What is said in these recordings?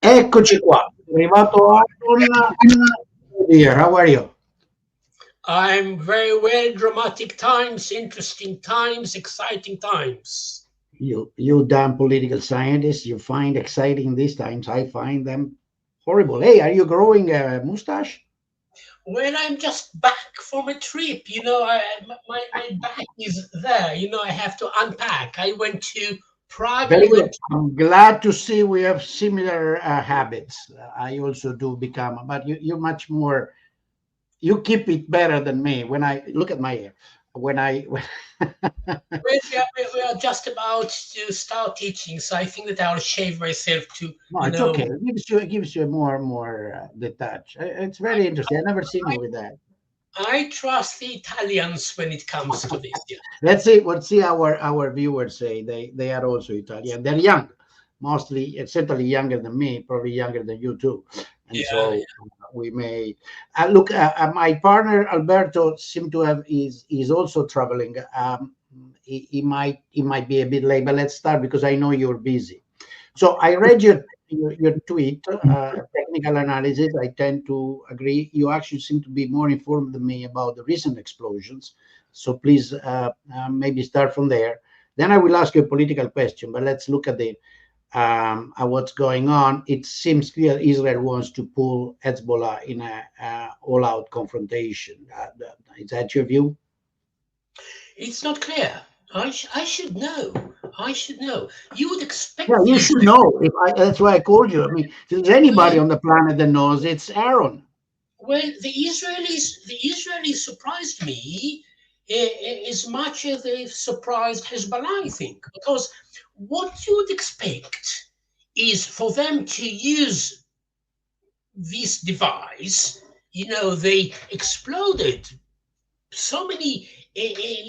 Eccoci qua, è arrivato Ahron. Oh dear, how are you? I'm very well. Dramatic times, interesting times, exciting times. You damn political scientists, you find exciting these times. I find them horrible. Hey, are you growing a mustache? When I'm just back from a trip, my bag is there. I have to unpack. I went to Prague. I Very good. went. I'm glad to see we have similar habits. I also do become, but you're much more. You keep it better than me. When I look at my hair, when I We are just about to start teaching, so I think that I'll shave myself to. no, it's okay. It gives you a more detached. It's I, very interesting. I've never seen you with that. I trust the Italians when it comes to this. Yeah. Let's see what see our viewers say. They are also Italian. They're young, mostly, certainly younger than me, probably younger than you too. And Yeah. so we may look. My partner Alberto seem to have is also traveling. He might be a bit late, but let's start because I know you're busy. So I read your tweet, technical analysis. I tend to agree. You actually seem to be more informed than me about the recent explosions. So please, maybe start from there. Then I will ask you a political question. But let's look at what's going on. It seems clear Israel wants to pull Hezbollah in a all-out confrontation. Is that your view? It's not clear. I should know. I should know. You would Yeah, expect you the should Israel. know. That's why I called you. I mean, if there's anybody Well, on the planet that knows, it's Aaron. well, the Israelis surprised me as much as they've surprised Hezbollah, I think, because what you would expect is for them to use this device. They exploded so many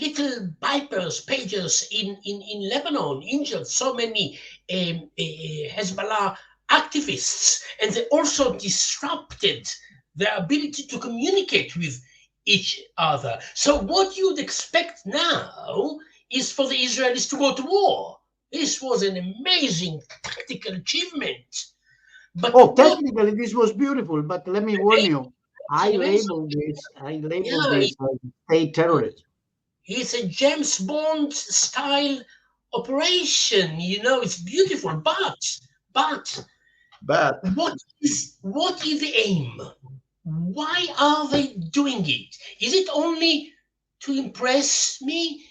little vipers, pagers in Lebanon, injured so many Hezbollah activists, and they also disrupted their ability to communicate with each other. So, what you'd expect now is for the Israelis to go to war. This was an amazing tactical achievement. But Oh, what technically, this was beautiful, but let me warn you. it's an amazing, I label yeah, this as state terrorism. it's a James Bond style operation. It's beautiful, but But what is the aim? Why are they doing it? Is it only to impress me?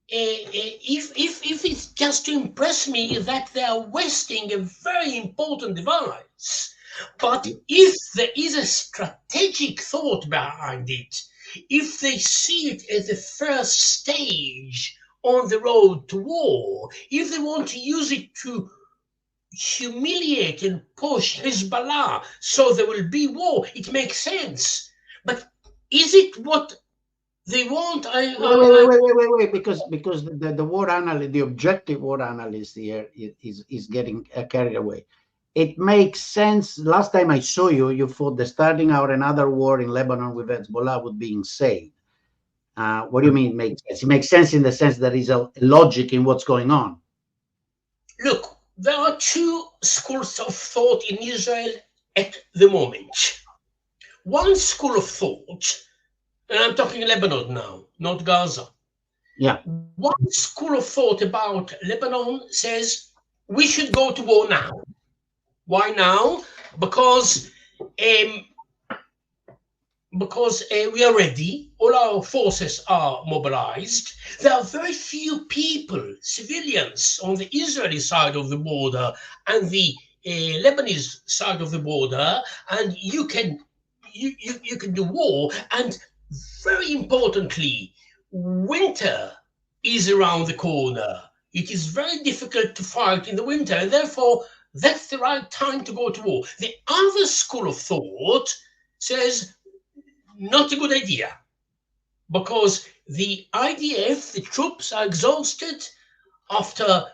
If it's just to impress me that they are wasting a very important device, but if there is a strategic thought behind it, if they see it as a first stage on the road to war, if they want to use it to humiliate and push Hezbollah so there will be war, it makes sense. But is it what they want? wait, because the war analyst, the objective war analyst here is getting carried away. It makes sense. Last time I saw you, you thought that starting out another war in Lebanon with Hezbollah would be insane. What do you mean it makes sense? It makes sense in the sense there is a logic in what's going on. Look, there are two schools of thought in Israel at the moment. One school of thought, and I'm talking Lebanon now, not Gaza. Yeah. One school of thought about Lebanon says we should go to war now. Why now? Because um, we are ready, all our forces are mobilized. There are very few people, civilians, on the Israeli side of the border and the Lebanese side of the border, and you can do war. And very importantly, winter is around the corner. It is very difficult to fight in the winter, and therefore that's the right time to go to war. The other school of thought says not a good idea because the IDF, the troops, are exhausted after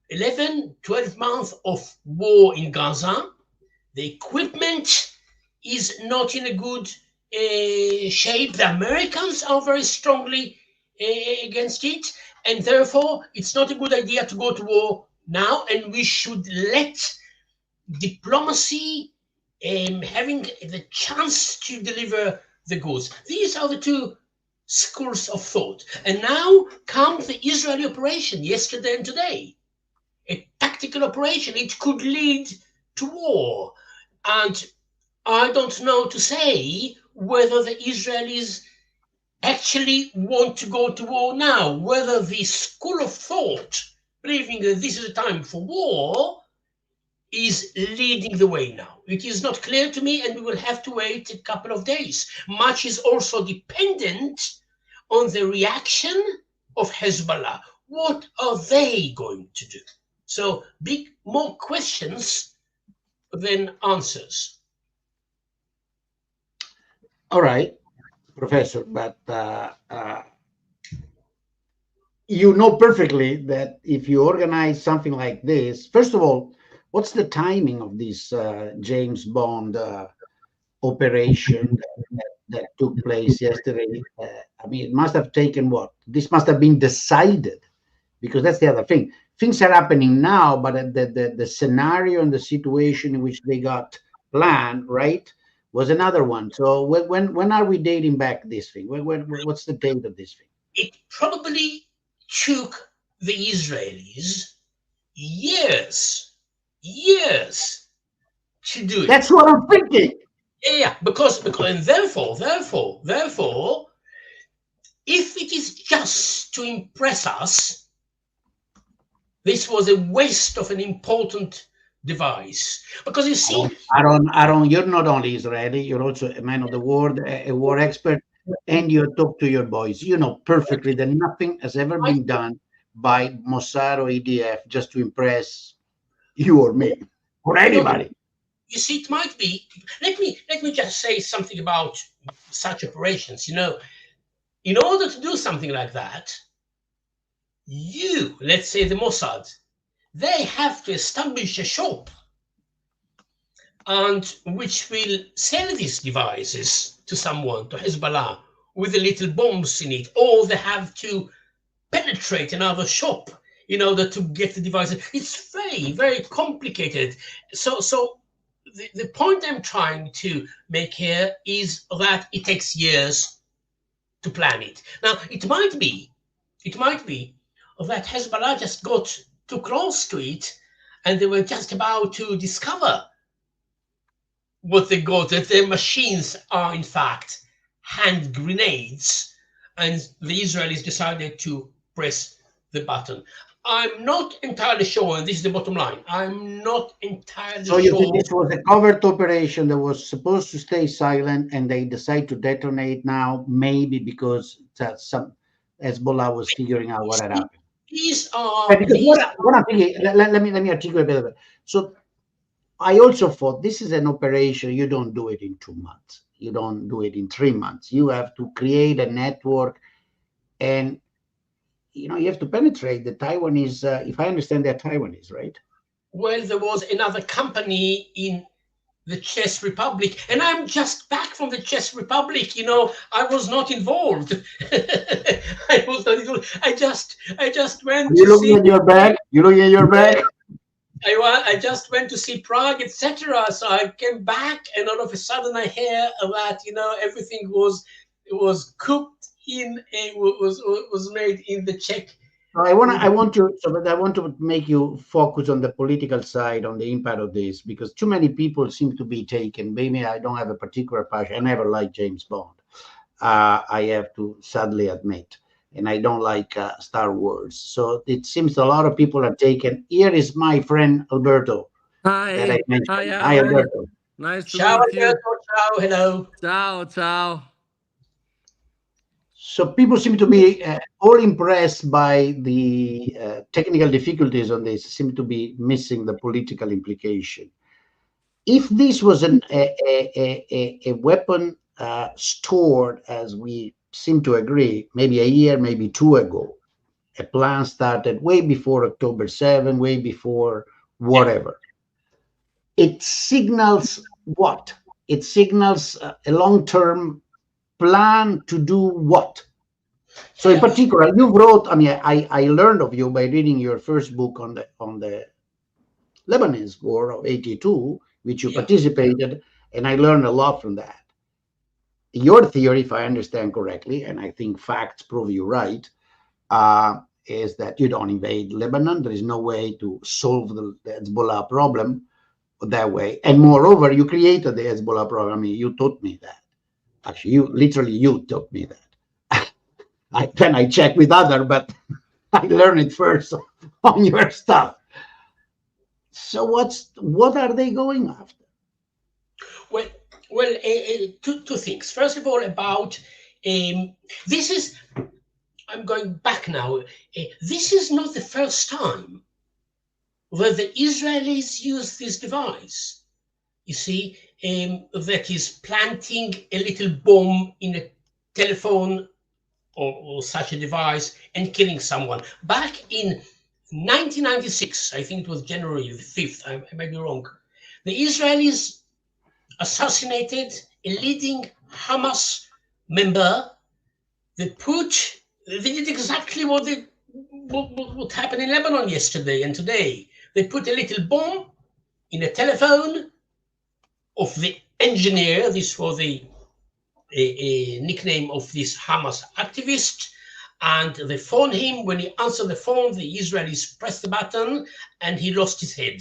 11, 12 months of war in Gaza. The equipment is not in a good shape. The Americans are very strongly against it, and therefore it's not a good idea to go to war now, and we should let diplomacy, having the chance to deliver the goods. These are the two schools of thought. And now comes the Israeli operation yesterday and today. A tactical operation. It could lead to war. And I don't know to say whether the Israelis actually want to go to war now, whether the school of thought, believing that this is a time for war, is leading the way now. It is not clear to me, and we will have to wait a couple of days. Much is also dependent on the reaction of Hezbollah. What are they going to do? So more questions than answers. All right, Professor, but you know perfectly that if you organize something like this, first of all, what's the timing of this James Bond operation that took place yesterday? I mean, it must have taken what? This must have been decided, because that's the other thing. Things are happening now, but the scenario and the situation in which they got planned, right, was another one. So when are we dating back this thing? What's the date of this thing? It probably took the Israelis years to do it. That's what I'm thinking. Yeah, because and therefore, if it is just to impress us, this was a waste of an important device. Because you see, Ahron, you're not only Israeli, you're also a man of the world, a war expert, and you talk to your boys. You know perfectly that nothing has ever been done by Mossad or EDF just to impress you or me or anybody. You see, it might be. Let me just say something about such operations. You know, in order to do something like that, let's say the Mossad, they have to establish a shop, and which will sell these devices to someone, to Hezbollah, with the little bombs in it, or they have to penetrate another shop in order to get the devices. It's very, very complicated. So the point I'm trying to make here is that it takes years to plan it. Now, it might be that Hezbollah just got too close to it, and they were just about to discover what they got, that their machines are in fact hand grenades, and the Israelis decided to press the button. I'm not entirely sure, and this is the bottom line, I'm not entirely sure. So you think this was a covert operation that was supposed to stay silent, and they decide to detonate now, maybe because some Hezbollah was figuring out what had happened? What I'm thinking, let me articulate a bit of it. So I also thought this is an operation, you don't do it in 2 months. You don't do it in 3 months. You have to create a network, and you have to penetrate the Taiwanese. If I understand, they're Taiwanese, right? Well, there was another company in the Czech Republic, and I'm just back from the Czech Republic. I was not involved. I was not involved. I just went. You looking at your bag? You looking at your bag? I just went to see Prague, etc. So I came back, and all of a sudden I hear that everything was cooked in, was made in the Czech. I want to make you focus on the political side, on the impact of this, because too many people seem to be taken. Maybe I don't have a particular passion. I never liked James Bond. I have to sadly admit, and I don't like Star Wars. So it seems a lot of people are taken. Here is my friend Alberto. Hi. That I mentioned. Hi, Alberto. Nice to Ciao, meet you. Alberto. Ciao. Hello. Ciao. So people seem to be all impressed by the technical difficulties on this, seem to be missing the political implication. If this was a weapon stored, as we seem to agree, maybe a year, maybe 2 ago, a plan started way before October 7, way before whatever. It signals what? It signals a long-term plan to do what? So in particular, you wrote, I learned of you by reading your first book on the Lebanese war of 82, which you Yeah. participated, and I learned a lot from that. Your theory, if I understand correctly, and I think facts prove you right, is that you don't invade Lebanon. There is no way to solve the Hezbollah problem that way. And moreover, you created the Hezbollah problem. I mean, you taught me that. Actually, you taught me that. Then I checked with other, but I learned it first on your stuff. So what are they going after? Well, two things. First of all, about this is. I'm going back now. This is not the first time that the Israelis use this device. You see, that is planting a little bomb in a telephone or such a device and killing someone. Back in 1996, I think it was January the 5th, I may be wrong, the Israelis assassinated a leading Hamas member. They did exactly what happened in Lebanon yesterday and today. They put a little bomb in a telephone of the engineer. This was the nickname of this Hamas activist. And they phoned him. When he answered the phone, the Israelis pressed the button and he lost his head.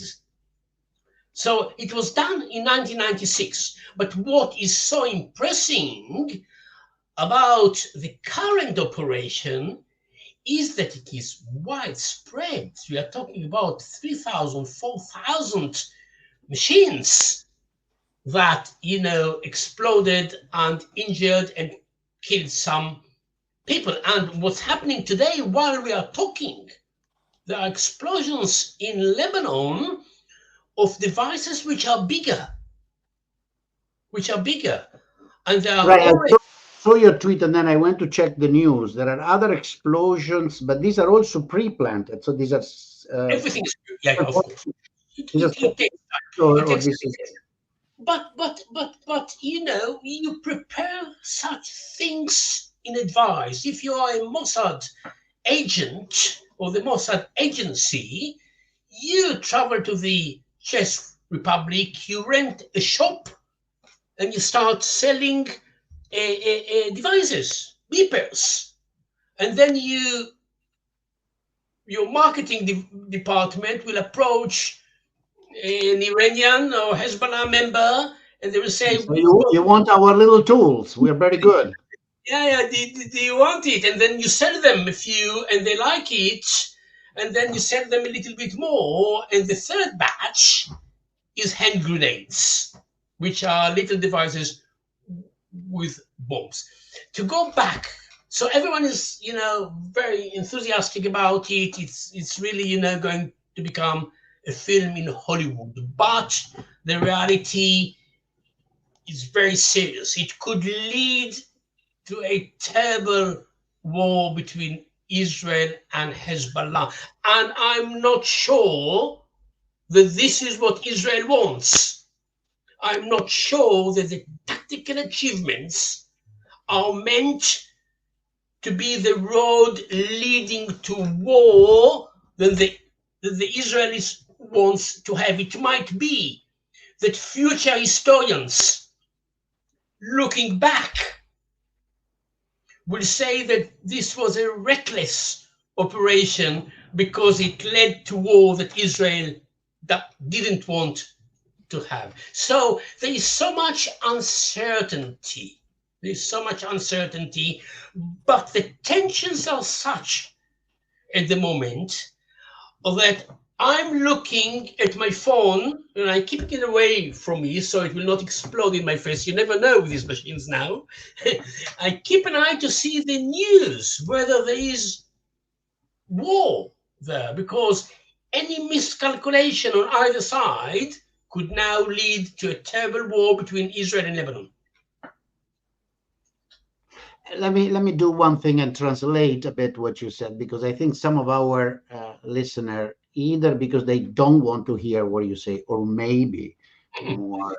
So it was done in 1996. But what is so impressive about the current operation is that it is widespread. We are talking about 3,000, 4,000 machines that, exploded and injured and killed some people. And what's happening today while we are talking, there are explosions in Lebanon of devices which are bigger. And they are Right. I saw your tweet and then I went to check the news. There are other explosions, but these are also pre-planted. So these are everything is, of course. It takes time. But you prepare such things in advance. If you are a Mossad agent or the Mossad agency, you travel to the Czech Republic, you rent a shop, and you start selling devices, beepers, and then your marketing department will approach an Iranian or Hezbollah member, and they will say, so you want our little tools? We're very good. Yeah. Do you want it? And then you sell them a few, and they like it, and then you sell them a little bit more, and the third batch is hand grenades, which are little devices with bombs. To go back, so everyone is, very enthusiastic about it. It's really, going to become a film in Hollywood, but the reality is very serious. It could lead to a terrible war between Israel and Hezbollah. And I'm not sure that this is what Israel wants. I'm not sure that the tactical achievements are meant to be the road leading to war that the Israelis wants to have. It might be that future historians looking back will say that this was a reckless operation because it led to war that Israel didn't want to have. So there is so much uncertainty. But the tensions are such at the moment that I'm looking at my phone and I keep it away from me so it will not explode in my face. You never know with these machines now. I keep an eye to see the news, whether there is war there, because any miscalculation on either side could now lead to a terrible war between Israel and Lebanon. Let me do one thing and translate a bit what you said, because I think some of our listener, either because they don't want to hear what you say, or maybe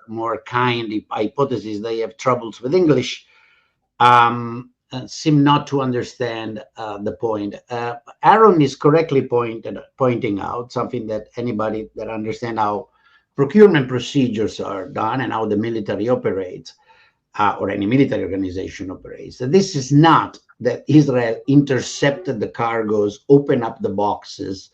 more kind hypothesis, they have troubles with English. seem not to understand the point. Ahron is correctly pointing out something that anybody that understands how procurement procedures are done and how the military operates, or any military organization operates. That this is not that Israel intercepted the cargoes, opened up the boxes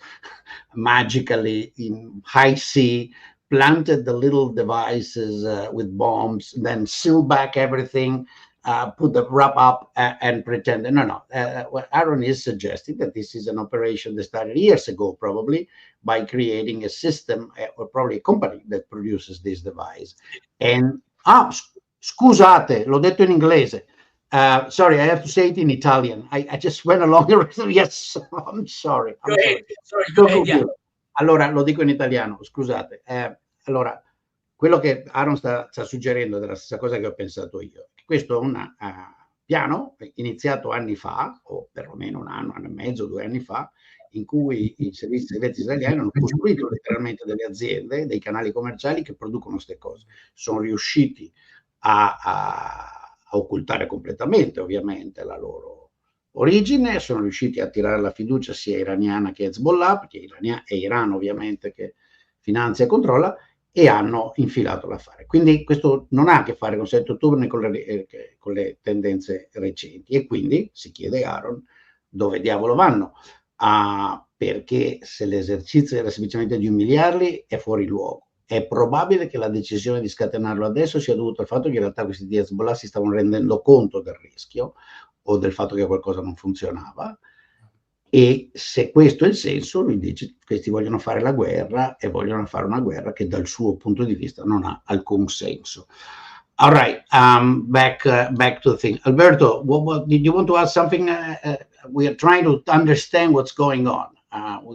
magically in high sea, planted the little devices with bombs, then sealed back everything, put the wrap up and pretend. No. What Ahron is suggesting that this is an operation that started years ago, probably by creating a system or probably a company that produces this device. And scusate, l'ho detto in inglese. Sorry, I have to say it in Italian. I just went along the rest of yes, I'm sorry. Go ahead. Sorry, go ahead, yeah. Allora, lo dico in italiano, scusate. Allora, quello che Ahron sta suggerendo è la stessa cosa che ho pensato io. Questo è un piano iniziato anni fa, o perlomeno un anno e mezzo, 2 anni fa, in cui i servizi segreti israeliani hanno costruito letteralmente delle aziende, dei canali commerciali che producono queste cose. Sono riusciti a occultare completamente, ovviamente, la loro origine, sono riusciti a tirare la fiducia sia iraniana che Hezbollah, perché è Iran ovviamente che finanzia e controlla, e hanno infilato l'affare. Quindi questo non ha a che fare con 7 ottobre né con le tendenze recenti, e quindi si chiede a Ahron dove diavolo vanno, perché se l'esercizio era semplicemente di umiliarli è fuori luogo. È probabile che la decisione di scatenarlo adesso sia dovuta al fatto che in realtà questi di Hezbollah si stavano rendendo conto del rischio o del fatto che qualcosa non funzionava, e se questo è il senso, lui dice che questi vogliono fare la guerra e vogliono fare una guerra che dal suo punto di vista non ha alcun senso. All right, back to the thing. Alberto, did you want to ask something? We are trying to understand what's going on.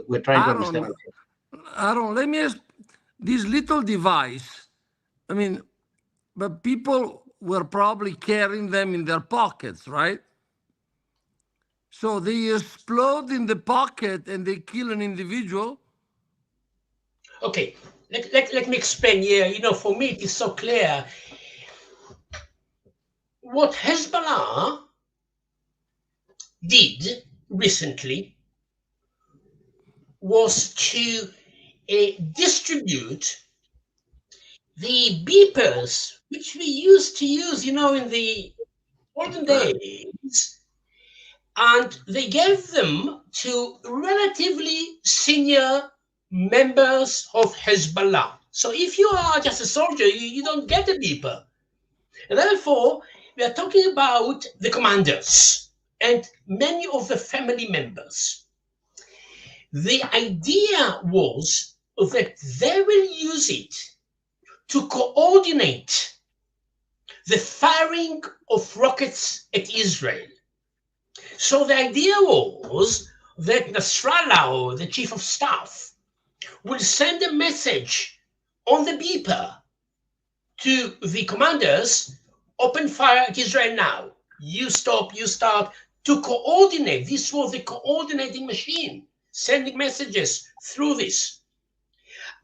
We're trying to understand. Ahron, let me ask, this little device, I mean, but people were probably carrying them in their pockets, right? So they explode in the pocket and they kill an individual? Okay, let me explain here. You know, for me, it is so clear. What Hezbollah did recently was to distribute the beepers, which we used to use, you know, in the olden days, and they gave them to relatively senior members of Hezbollah. So if you are just a soldier, you don't get a beeper. And therefore, we are talking about the commanders and many of the family members. The idea was that they will use it to coordinate the firing of rockets at Israel. So the idea was that Nasrallah, or the chief of staff, will send a message on the beeper to the commanders, open fire at Israel now. You stop, you start, to coordinate. This was the coordinating machine, sending messages through this.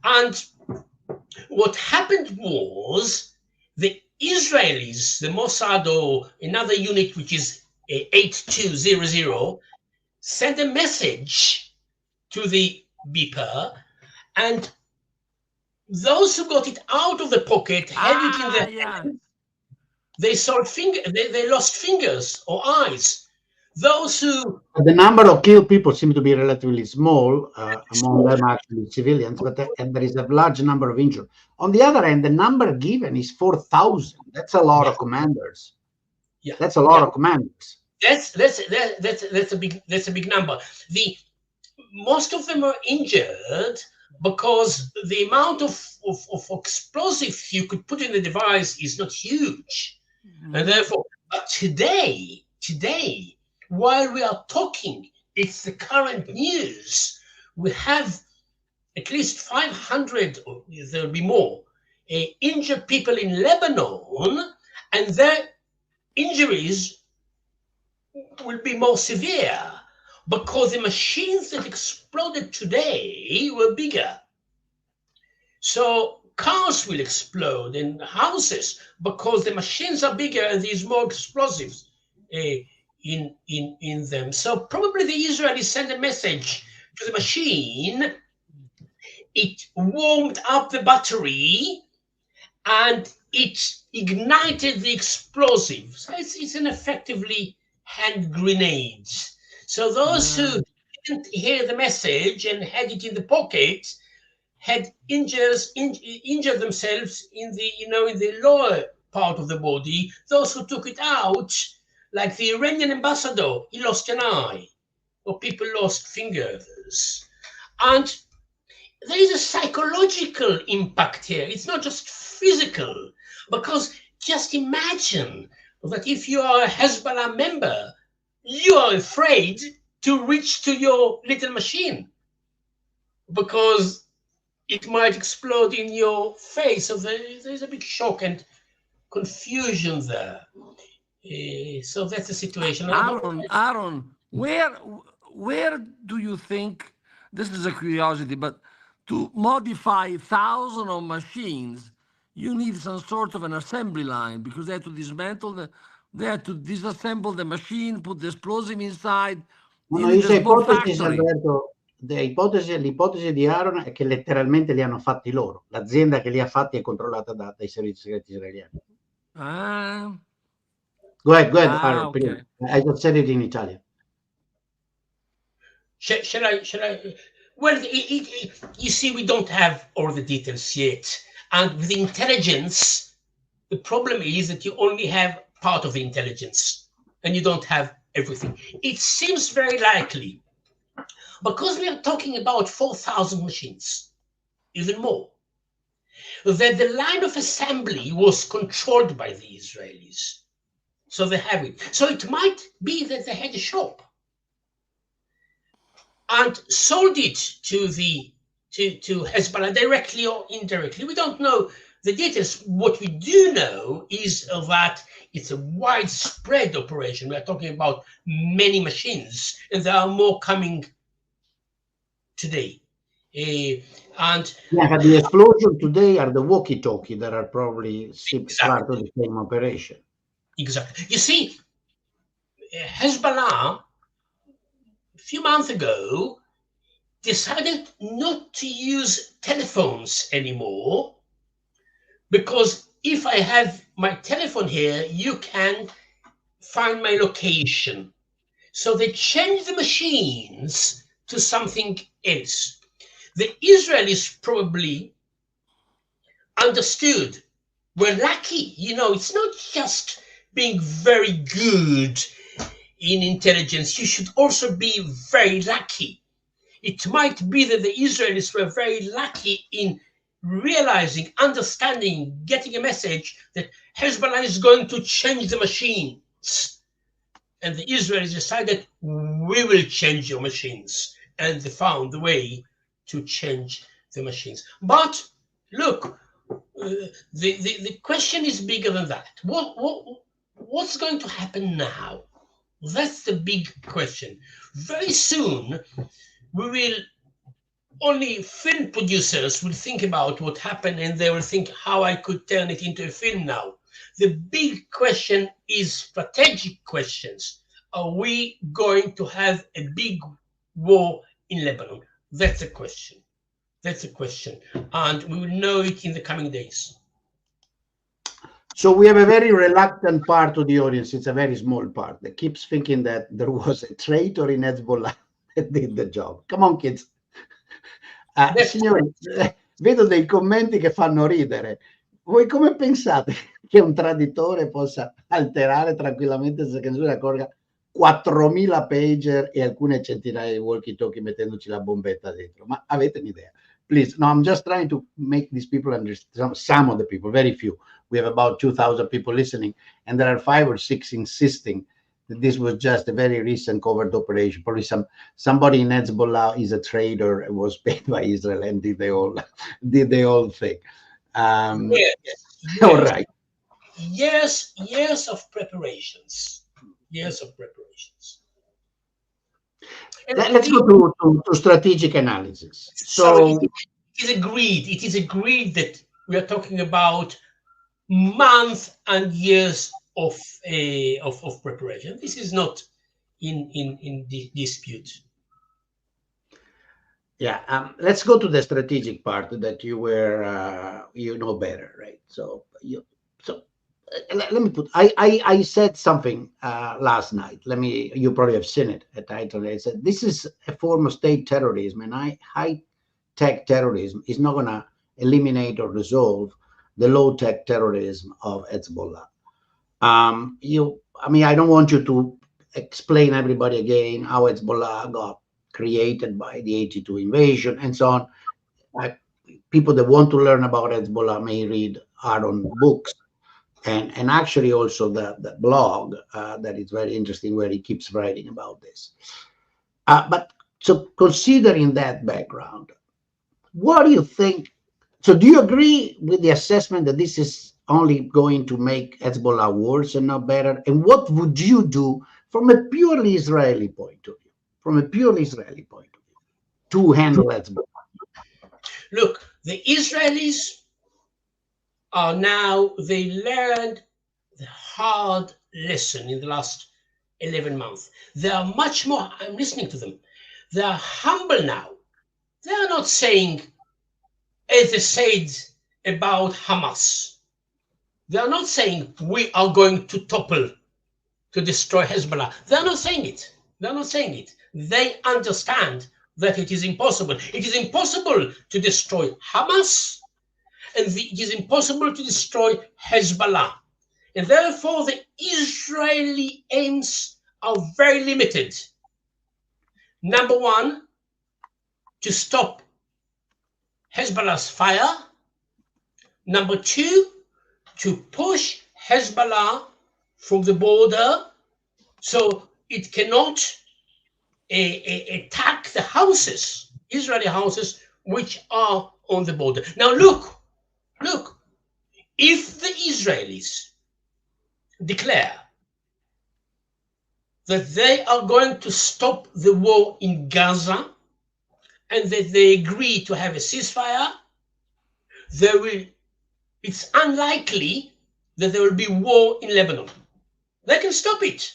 And what happened was the Israelis, the Mossad or another unit, which is 8200, sent a message to the beeper, and those who got it out of the pocket had it in their hands. They they lost fingers or eyes. Those who the number of killed people seem to be relatively small, among them actually civilians, but and there is a large number of injured. On the other hand, the number given is 4,000. That's a lot of commanders. Yeah, that's a lot of commanders. That's a big number. Most of them are injured because the amount of explosives you could put in the device is not huge. And therefore, but today, while we are talking, it's the current news, we have at least 500, or there'll be more, injured people in Lebanon, and their injuries will be more severe because the machines that exploded today were bigger. So cars will explode and houses because the machines are bigger and there's more explosives in them. So probably the Israelis sent a message to the machine. It warmed up the battery and it ignited the explosive. So it's an effectively hand grenade. So those who didn't hear the message and had it in the pocket had injured themselves in the in the lower part of the body. Those who took it out, like the Iranian ambassador, he lost an eye, or people lost fingers. And there is a psychological impact here. It's not just physical, because just imagine that if you are a Hezbollah member, you are afraid to reach to your little machine because it might explode in your face. So there's a big shock and confusion there. So that's the situation. Ahron, where do you think, this is a curiosity, but to modify thousands of machines, you need some sort of an assembly line, because they have to dismantle they have to disassemble the machine, put the explosive inside. No, ipotesi, Alberto, l'ipotesi di Ahron è che letteralmente li hanno fatti loro. L'azienda che li ha fatti è controllata dai servizi segreti israeliani. Go ahead, Ahron. Okay. I just said it in Italian. Shall I? Well, you see, we don't have all the details yet. And with intelligence, the problem is that you only have part of the intelligence and you don't have everything. It seems very likely, because we are talking about 4,000 machines, even more, that the line of assembly was controlled by the Israelis. So they have it. So it might be that they had a shop and sold it to Hezbollah directly or indirectly. We don't know the details. What we do know is that it's a widespread operation. We are talking about many machines, and there are more coming today. But the explosion today are the walkie-talkie that are probably part of the same operation. Exactly. You see, Hezbollah, a few months ago, decided not to use telephones anymore, because if I have my telephone here, you can find my location. So they changed the machines to something else. The Israelis probably understood, we're lucky, it's not just being very good in intelligence, you should also be very lucky. It might be that the Israelis were very lucky in realizing, understanding, getting a message that Hezbollah is going to change the machines. And the Israelis decided, we will change your machines. And they found a way to change the machines. But look, the question is bigger than that. What's going to happen now? That's the big question. Very soon, only film producers will think about what happened, and they will think how I could turn it into a film now. The big question is strategic questions. Are we going to have a big war in Lebanon? That's a question. And we will know it in the coming days. So we have a very reluctant part of the audience. It's a very small part that keeps thinking that there was a traitor in Hezbollah that did the job. Come on, kids. Signori, vedo dei commenti che fanno ridere. Voi come pensate che un traditore possa alterare tranquillamente senza che nessuno accorga 4.000 pager e alcune centinaia di walkie-talkie mettendoci la bombetta dentro? Ma avete un'idea? Please, no, I'm just trying to make these people understand, some of the people, very few. We have about 2,000 people listening, and there are 5 or 6 insisting that this was just a very recent covert operation. Probably somebody in Hezbollah is a traitor and was paid by Israel and did the whole thing. Yes. All right. Years of preparations. Let's go to strategic analysis. So it is agreed that we are talking about months and years of preparation. This is not in the dispute. Yeah, let's go to the strategic part that you were, you know better, right? So let me put. I said something last night. You probably have seen it. A title. I said this is a form of state terrorism, and high tech terrorism is not going to eliminate or resolve the low tech terrorism of Hezbollah. I don't want you to explain everybody again how Hezbollah got created by the 82 invasion and so on. People that want to learn about Hezbollah may read Ahron books and actually also the blog that is very interesting where he keeps writing about this. But so considering that background, what do you think? So do you agree with the assessment that this is only going to make Hezbollah worse and not better? And what would you do from a purely Israeli point of view? From a purely Israeli point of view, to handle Hezbollah? Look, the Israelis they learned the hard lesson in the last 11 months. They are much more, I'm listening to them, they are humble now. They are not saying, as they said about Hamas, they are not saying we are going to topple, to destroy Hezbollah. They are not saying it. They are not saying it. They understand that it is impossible. It is impossible to destroy Hamas, and it is impossible to destroy Hezbollah. And therefore, the Israeli aims are very limited. Number one, to stop Hezbollah's fire. Number two, to push Hezbollah from the border so it cannot attack the houses, Israeli houses, which are on the border. Now look, if the Israelis declare that they are going to stop the war in Gaza and that they agree to have a ceasefire, it's unlikely that there will be war in Lebanon. They can stop it.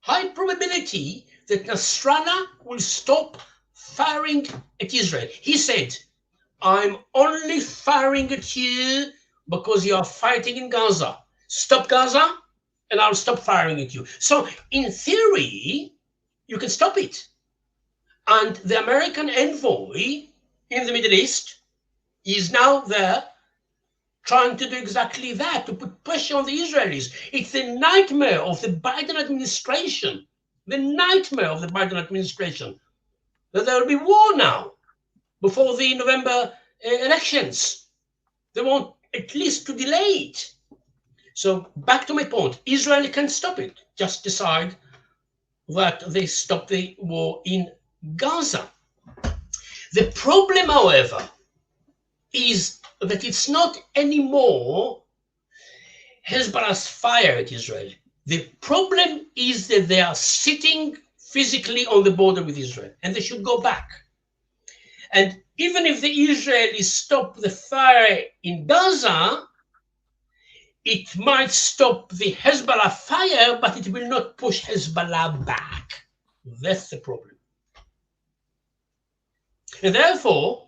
High probability that Nasrallah will stop firing at Israel. He said, I'm only firing at you because you are fighting in Gaza. Stop Gaza and I'll stop firing at you. So in theory, you can stop it. And the American envoy in the Middle East is now there trying to do exactly that, to put pressure on the Israelis. It's the nightmare of the Biden administration, that there will be war now before the November elections. They want at least to delay it. So back to my point, Israel can stop it, just decide that they stop the war in Gaza. The problem, however, is that it's not anymore Hezbollah's fire at Israel. The problem is that they are sitting physically on the border with Israel, and they should go back. And even if the Israelis stop the fire in Gaza, it might stop the Hezbollah fire, but it will not push Hezbollah back. That's the problem. And therefore,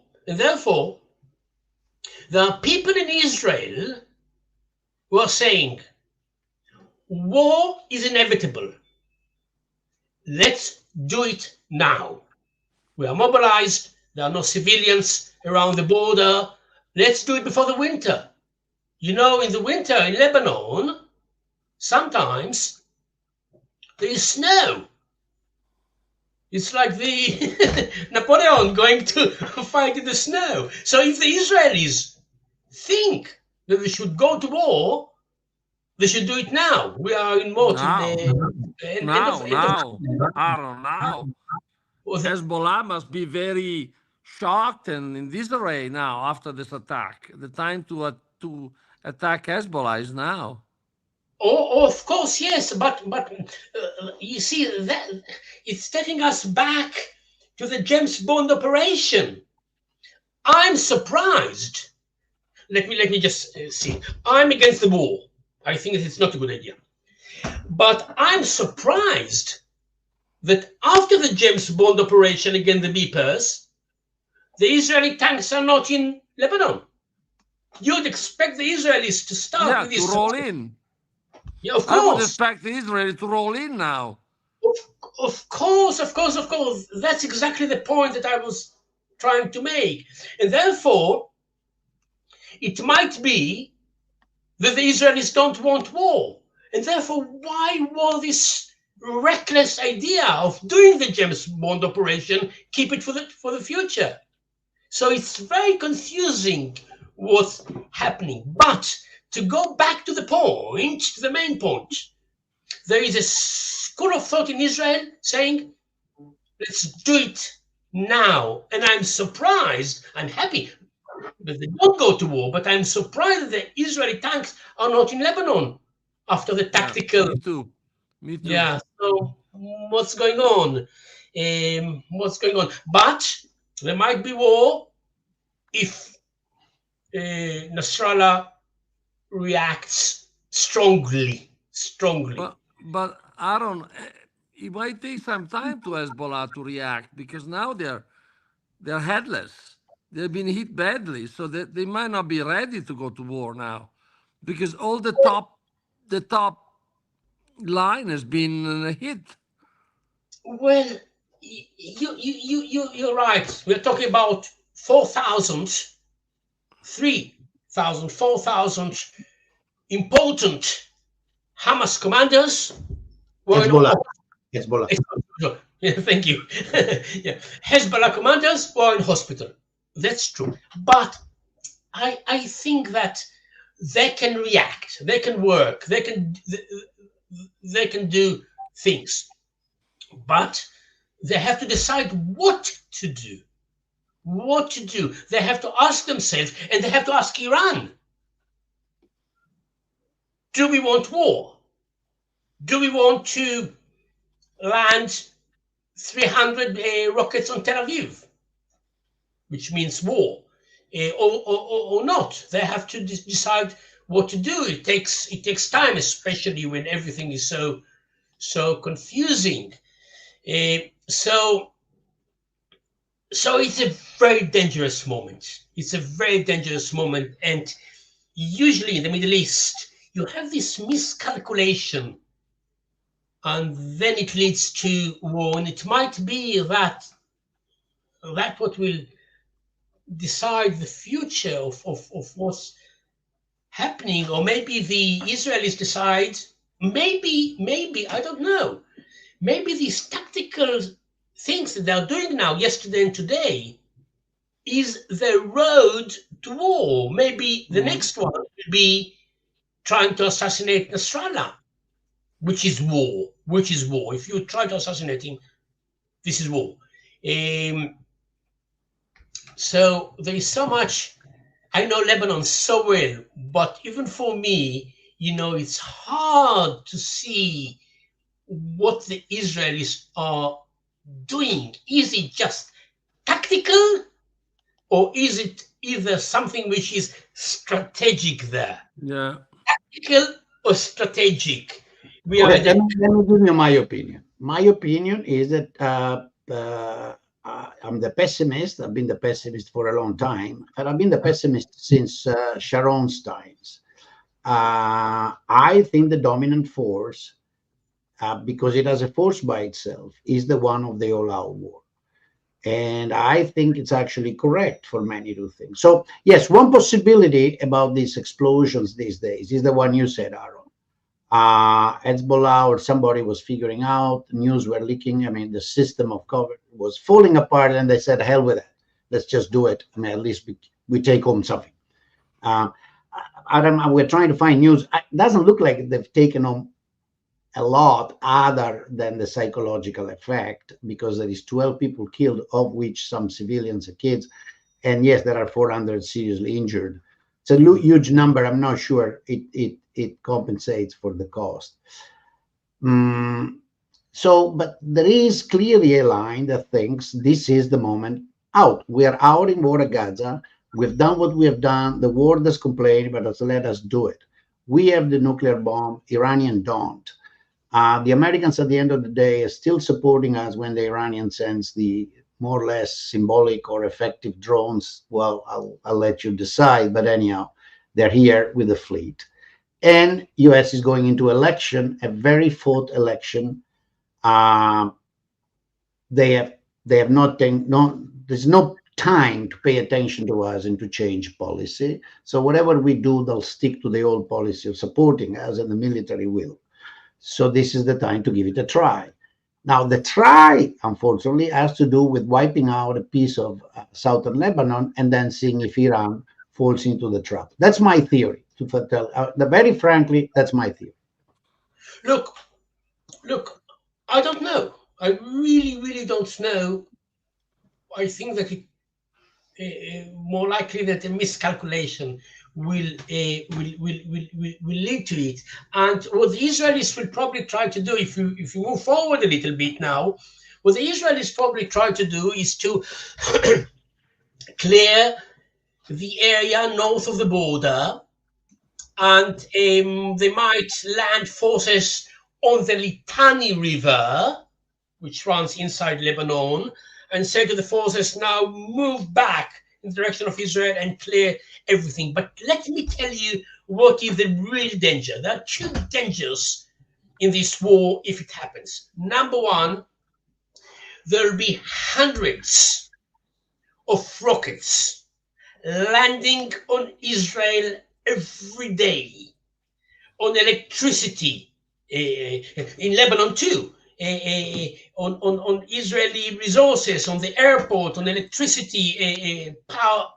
there are people in Israel who are saying, war is inevitable. Let's do it now. We are mobilized. There are no civilians around the border. Let's do it before the winter. You know, in the winter in Lebanon, sometimes there is snow. It's like the Napoleon going to fight in the snow. So if the Israelis think that they should go to war, they should do it now. We are in more now. Hezbollah must be very shocked and in disarray now after this attack. The time to attack Hezbollah is now. Oh, of course, yes, but you see that it's taking us back to the James Bond operation. I'm surprised. Let me just see. I'm against the war. I think it's not a good idea. But I'm surprised that after the James Bond operation against the beepers, the Israeli tanks are not in Lebanon. You'd expect the Israelis to start with this. To roll in. Yeah, of course. I would expect Israel to roll in now. Of course. That's exactly the point that I was trying to make. And therefore, it might be that the Israelis don't want war. And therefore, why was this reckless idea of doing the James Bond operation, keep it for the future? So it's very confusing what's happening. But to go back to the point, to the main point, there is a school of thought in Israel saying, let's do it now. And I'm surprised, I'm happy that they don't go to war, but I'm surprised that the Israeli tanks are not in Lebanon after the tactical. Me too. Yeah, so what's going on? But there might be war if Nasrallah reacts strongly. But Ahron, it might take some time to Hezbollah to react, because now they're headless. They've been hit badly, so that they might not be ready to go to war now, because all the top line has been hit. Well, you're right. We're talking about 4,000 important Hamas commanders. Hezbollah. Yeah, thank you. Yeah. Hezbollah commanders were in hospital. That's true. But I think that they can react, they can work, they can do things. But they have to decide what to do. They have to ask themselves, and they have to ask Iran, do we want war? Do we want to land 300 rockets on Tel Aviv, which means war, or not? They have to decide what to do. It takes time, especially when everything is so confusing. So it's a very dangerous moment. And usually in the Middle East, you have this miscalculation, and then it leads to war. And it might be that what will decide the future of what's happening. Or maybe the Israelis decide, maybe, I don't know, maybe these tactical things that they're doing now, yesterday and today, is the road to war. Maybe the next one will be trying to assassinate Nasrallah, which is war. If you try to assassinate him, this is war. So there is so much. I know Lebanon so well, but even for me, it's hard to see what the Israelis are doing. Is it just tactical, or is it either something which is strategic there? Yeah. Tactical or strategic? Let me give you my opinion. My opinion is that I'm the pessimist. I've been the pessimist for a long time, and I've been the pessimist since Sharon's times. I think the dominant force, because it has a force by itself, is the one of the all-out war. And I think it's actually correct for many to think. So, yes, one possibility about these explosions these days is the one you said, Ahron. Hezbollah or somebody was figuring out, news were leaking. I mean, the system of cover was falling apart, and they said, hell with it. Let's just do it. I mean, at least we take home something. We're trying to find news. It doesn't look like they've taken home a lot other than the psychological effect, because there is 12 people killed, of which some civilians are kids. And yes, there are 400 seriously injured. It's a huge number. I'm not sure it compensates for the cost. But there is clearly a line that thinks this is the moment out. We are out in war at Gaza. We've done what we have done. The world has complained, but let us do it. We have the nuclear bomb. Iranian don't. The Americans, at the end of the day, are still supporting us when the Iranians sends the more or less symbolic or effective drones. Well, I'll let you decide. But anyhow, they're here with the fleet. And U.S. is going into election, a very fought election. They have not there's no time to pay attention to us and to change policy. So whatever we do, they'll stick to the old policy of supporting us, and the military will. So this is the time to give it a try. Now, the try, unfortunately, has to do with wiping out a piece of southern Lebanon and then seeing if Iran falls into the trap. That's my theory. To tell, very frankly, that's my theory. Look, I don't know. I really don't know. I think that it more likely that a miscalculation will lead to it. And what the Israelis will probably try to do, if you move forward a little bit now, what the Israelis probably try to do is to clear the area north of the border, and they might land forces on the Litani River, which runs inside Lebanon, and say to the forces, now move back in the direction of Israel and clear everything. But let me tell you what is the real danger. There are two dangers in this war if it happens. Number one, there will be hundreds of rockets landing on Israel every day, on electricity, in Lebanon too, on Israeli resources, on the airport, on electricity power,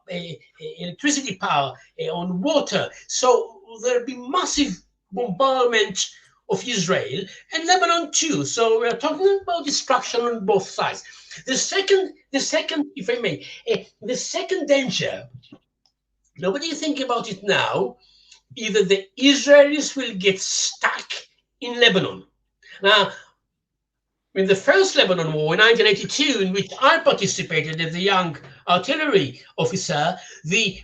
on water. So there'll be massive bombardment of Israel and Lebanon too. So we're talking about destruction on both sides. The second, if I may, the second danger, nobody think about it now, either the Israelis will get stuck in Lebanon. Now, in the first Lebanon War in 1982, in which I participated as a young artillery officer, the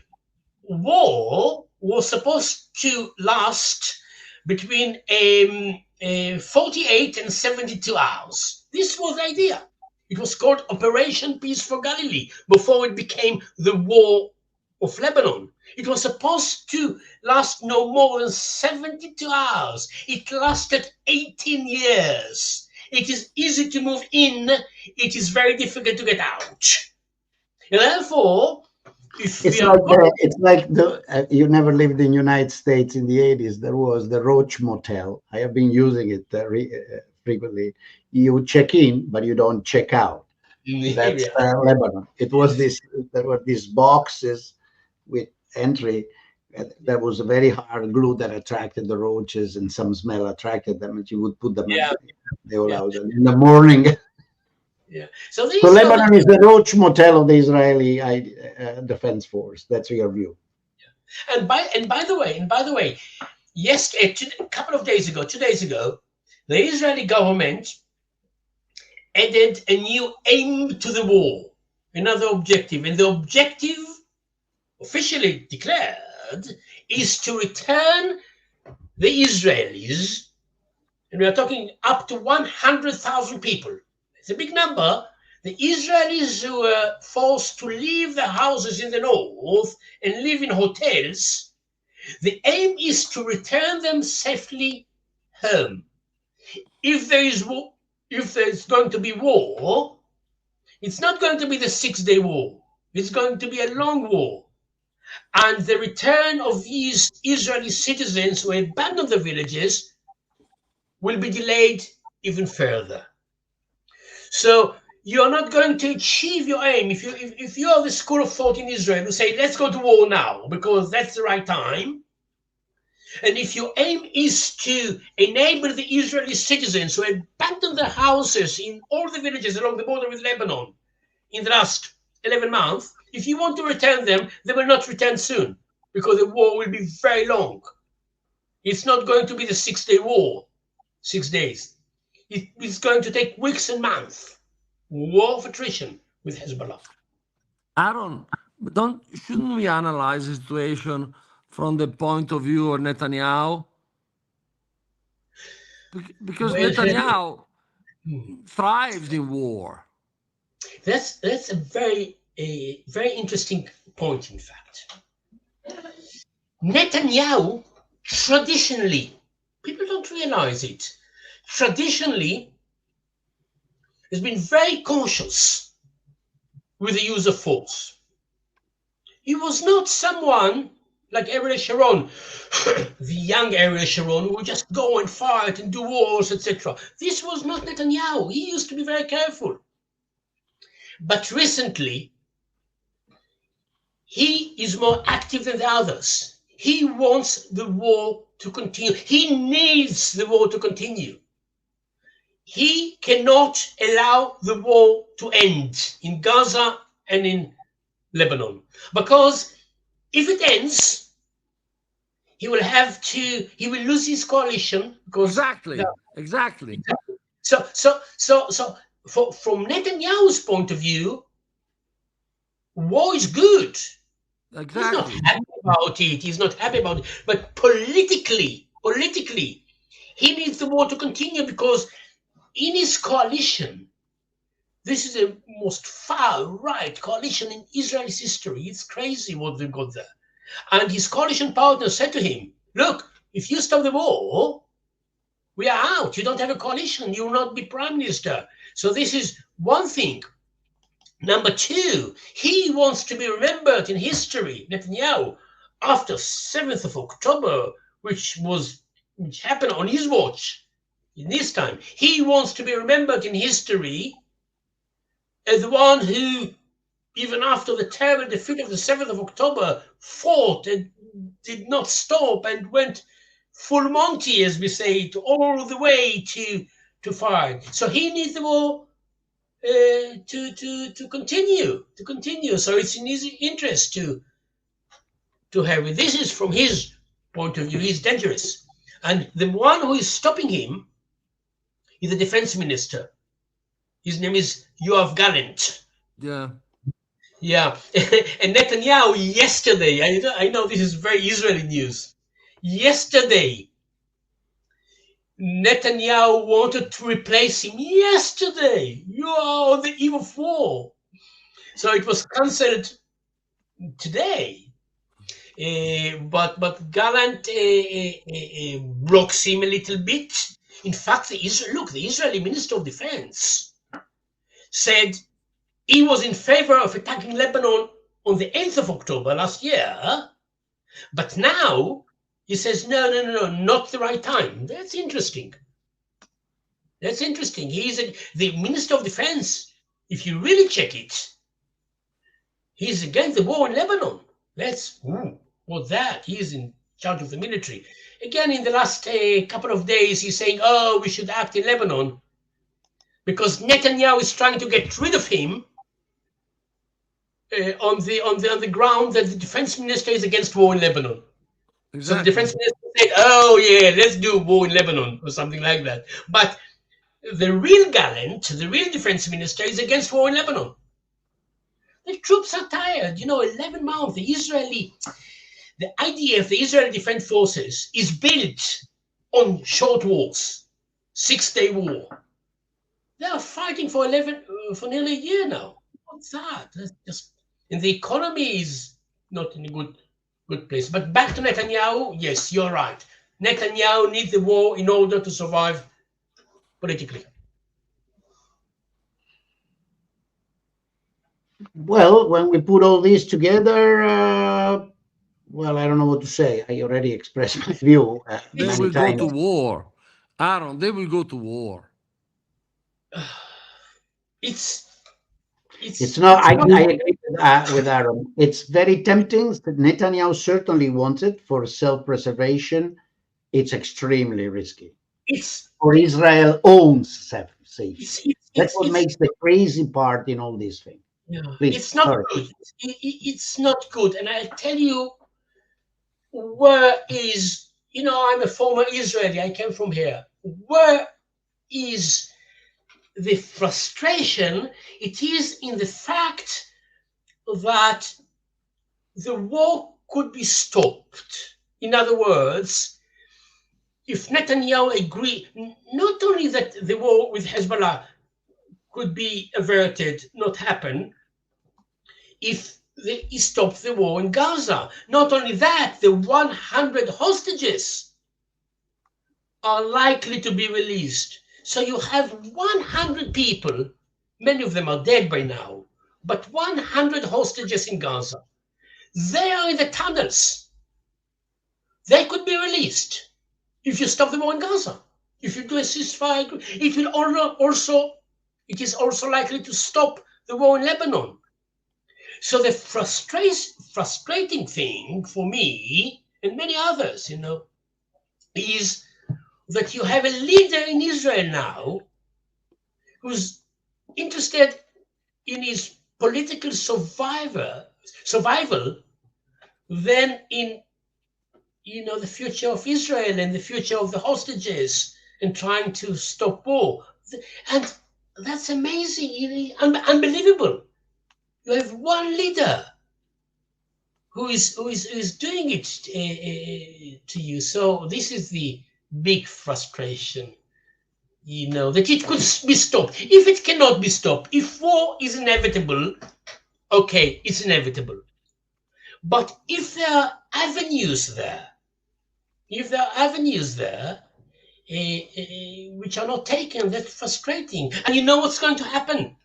war was supposed to last between 48 and 72 hours. This was the idea. It was called Operation Peace for Galilee before it became the War of Lebanon. It was supposed to last no more than 72 hours. It lasted 18 years. It is easy to move in. It is very difficult to get out. And therefore, if it's like you never lived in the United States in the 80s. There was the Roach Motel. I have been using it frequently. You check in, but you don't check out. That's Lebanon. It was there were these boxes with entry. There was a very hard glue that attracted the roaches, and some smell attracted them, and you would put them they were out in the morning. Yeah. So Lebanon is the Roach Motel of the Israeli Defense Force. That's your view. Yeah. And by the way, yes, a couple of days ago, 2 days ago, the Israeli government added a new aim to the war, another objective, and the objective, officially declared, is to return the Israelis, and we are talking up to 100,000 people. It's a big number. The Israelis who were forced to leave their houses in the north and live in hotels, the aim is to return them safely home. If there's going to be war, it's not going to be the 6-day war. It's going to be a long war. And the return of these Israeli citizens who abandoned the villages will be delayed even further. So you're not going to achieve your aim. If you are the school of thought in Israel who say, let's go to war now because that's the right time, and if your aim is to enable the Israeli citizens who abandoned their houses in all the villages along the border with Lebanon in the last 11 months, if you want to return them, they will not return soon because the war will be very long. It's not going to be the 6-day war, 6 days. It's going to take weeks and months. War of attrition with Hezbollah. Ahron, shouldn't we analyze the situation from the point of view of Netanyahu? Because Well, Netanyahu thrives in war. that's a very interesting point. In fact, Netanyahu traditionally, people don't realize it, traditionally has been very cautious with the use of force. He was not someone like Ariel Sharon, the young Ariel Sharon, who would just go and fight and do wars, etc. This was not Netanyahu. He used to be very careful. But recently, he is more active than the others. He wants the war to continue. He needs the war to continue. He cannot allow the war to end in Gaza and in Lebanon, because if it ends, he will lose his coalition. Because exactly. So from Netanyahu's point of view, war is good. Exactly. He's not happy about it. He's not happy about it. But politically, he needs the war to continue, because in his coalition, this is the most far-right coalition in Israel's history. It's crazy what they've got there. And his coalition partner said to him, look, if you stop the war, we are out. You don't have a coalition. You will not be prime minister. So this is one thing. Number two, he wants to be remembered in history, Netanyahu, after 7th of October, which happened on his watch, in his time. He wants to be remembered in history as the one who, even after the terrible defeat of the 7th of October, fought and did not stop and went full Monty, as we say, all the way to fight. So he needs the war to continue. So it's in his interest to have it. This is from his point of view. He's dangerous, and the one who is stopping him is the defense minister. His name is Yoav Gallant. Yeah. And Netanyahu yesterday, I know this is very Israeli news. Yesterday, Netanyahu wanted to replace him. Yesterday, you are on the eve of war. So it was cancelled today. But Gallant blocks him a little bit. In fact, the Israeli Minister of Defense said he was in favor of attacking Lebanon on the 8th of October last year, but now he says, no, not the right time. That's interesting. He's the Minister of Defense. If you really check it, he's against the war in Lebanon. He's in charge of the military. Again, in the last couple of days, he's saying, we should act in Lebanon, because Netanyahu is trying to get rid of him on the ground that the defense minister is against war in Lebanon. Exactly. So the defense minister said, let's do war in Lebanon or something like that. But the real Gallant, the real defense minister, is against war in Lebanon. The troops are tired. 11 months. The IDF, the Israeli Defense Forces, is built on short wars, 6-day war. They are fighting for nearly a year now. What's that? And the economy is not in a good place. But back to Netanyahu, yes, you're right. Netanyahu needs the war in order to survive politically. Well, when we put all this together, I don't know what to say. I already expressed my view. They will go to war. Ahron, they will go to war. It's not. I agree with Ahron. It's very tempting. Netanyahu certainly wants it for self-preservation. It's extremely risky. For Israel owns safety. That's what makes the crazy part in all these things. Yeah. It's not good. It's not good. And I'll tell you where is, I'm a former Israeli. I came from here. Where is the frustration? It is in the fact that the war could be stopped. In other words, if Netanyahu agreed, not only that the war with Hezbollah could be averted, not happen, if he stopped the war in Gaza. Not only that, the 100 hostages are likely to be released. So you have 100 people, many of them are dead by now, but 100 hostages in Gaza. They are in the tunnels. They could be released if you stop the war in Gaza. If you do a ceasefire, it is also likely to stop the war in Lebanon. So the frustrating thing for me and many others, is that you have a leader in Israel now who's interested in his political survival than in the future of Israel and the future of the hostages and trying to stop war. And that's amazing, unbelievable. You have one leader who is doing it to you. So this is the big frustration, that it could be stopped. If it cannot be stopped, if war is inevitable, okay, it's inevitable. But if there are avenues there, which are not taken, that's frustrating. And you know what's going to happen?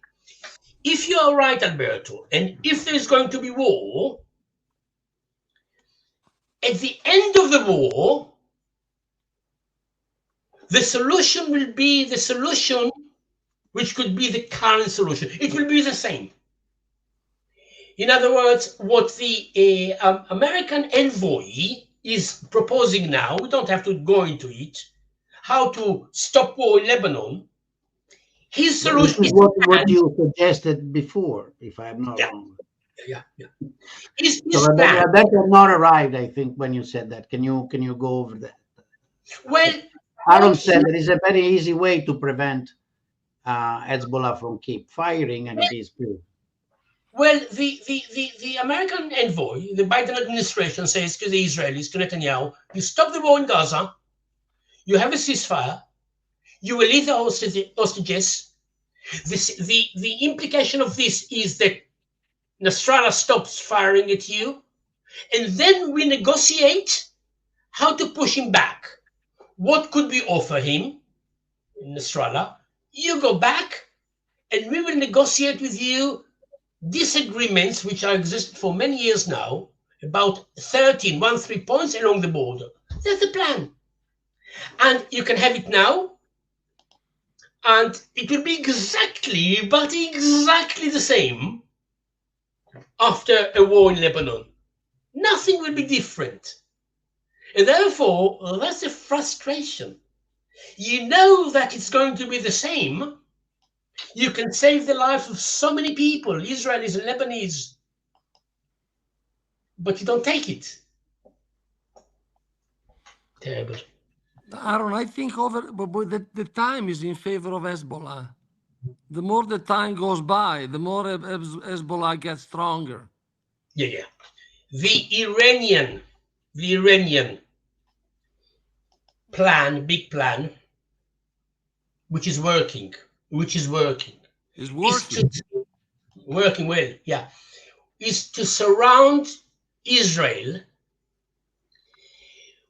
If you are right, Alberto, and if there's going to be war, at the end of the war, the solution will be the solution which could be the current solution. It will be the same. In other words, what the American envoy is proposing now, we don't have to go into it, how to stop war in Lebanon, his solution is what you suggested before, if I'm not wrong. Yeah. That had not arrived, I think, when you said that. Can you go over that? Well, Ahron said there is a very easy way to prevent Hezbollah from keep firing, and it is true. Well, the American envoy, the Biden administration, says to the Israelis, to Netanyahu, you stop the war in Gaza, you have a ceasefire, you release the hostages. The implication of this is that Nasrallah stops firing at you, and then we negotiate how to push him back. What could we offer him, Nasrallah? You go back, and we will negotiate with you disagreements which are exist for many years now, about 13 points along the border. That's the plan. And you can have it now, and it will be exactly the same after a war in Lebanon. Nothing will be different. And therefore, that's a frustration. You know that it's going to be the same. You can save the lives of so many people, Israelis and Lebanese, but you don't take it. Terrible. Ahron, I think the time is in favor of Hezbollah. The more the time goes by, the more Hezbollah gets stronger. Yeah. The Iranian plan, big plan, which is working. Is working well, yeah. Is to surround Israel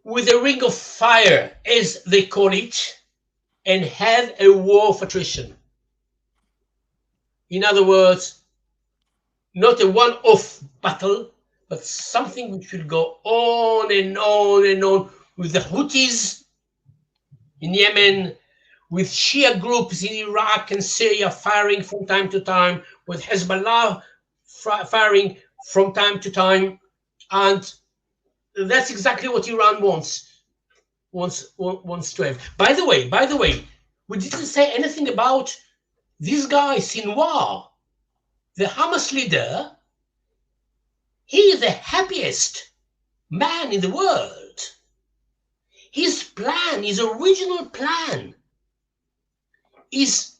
with a ring of fire, as they call it, and have a war of attrition. In other words, not a one-off battle, but something which will go on and on and on, with the Houthis in Yemen, with Shia groups in Iraq and Syria firing from time to time, with Hezbollah firing from time to time. And that's exactly what Iran wants to have. By the way, we didn't say anything about this guy, Sinwar, the Hamas leader. He is the happiest man in the world. His plan, his original plan, is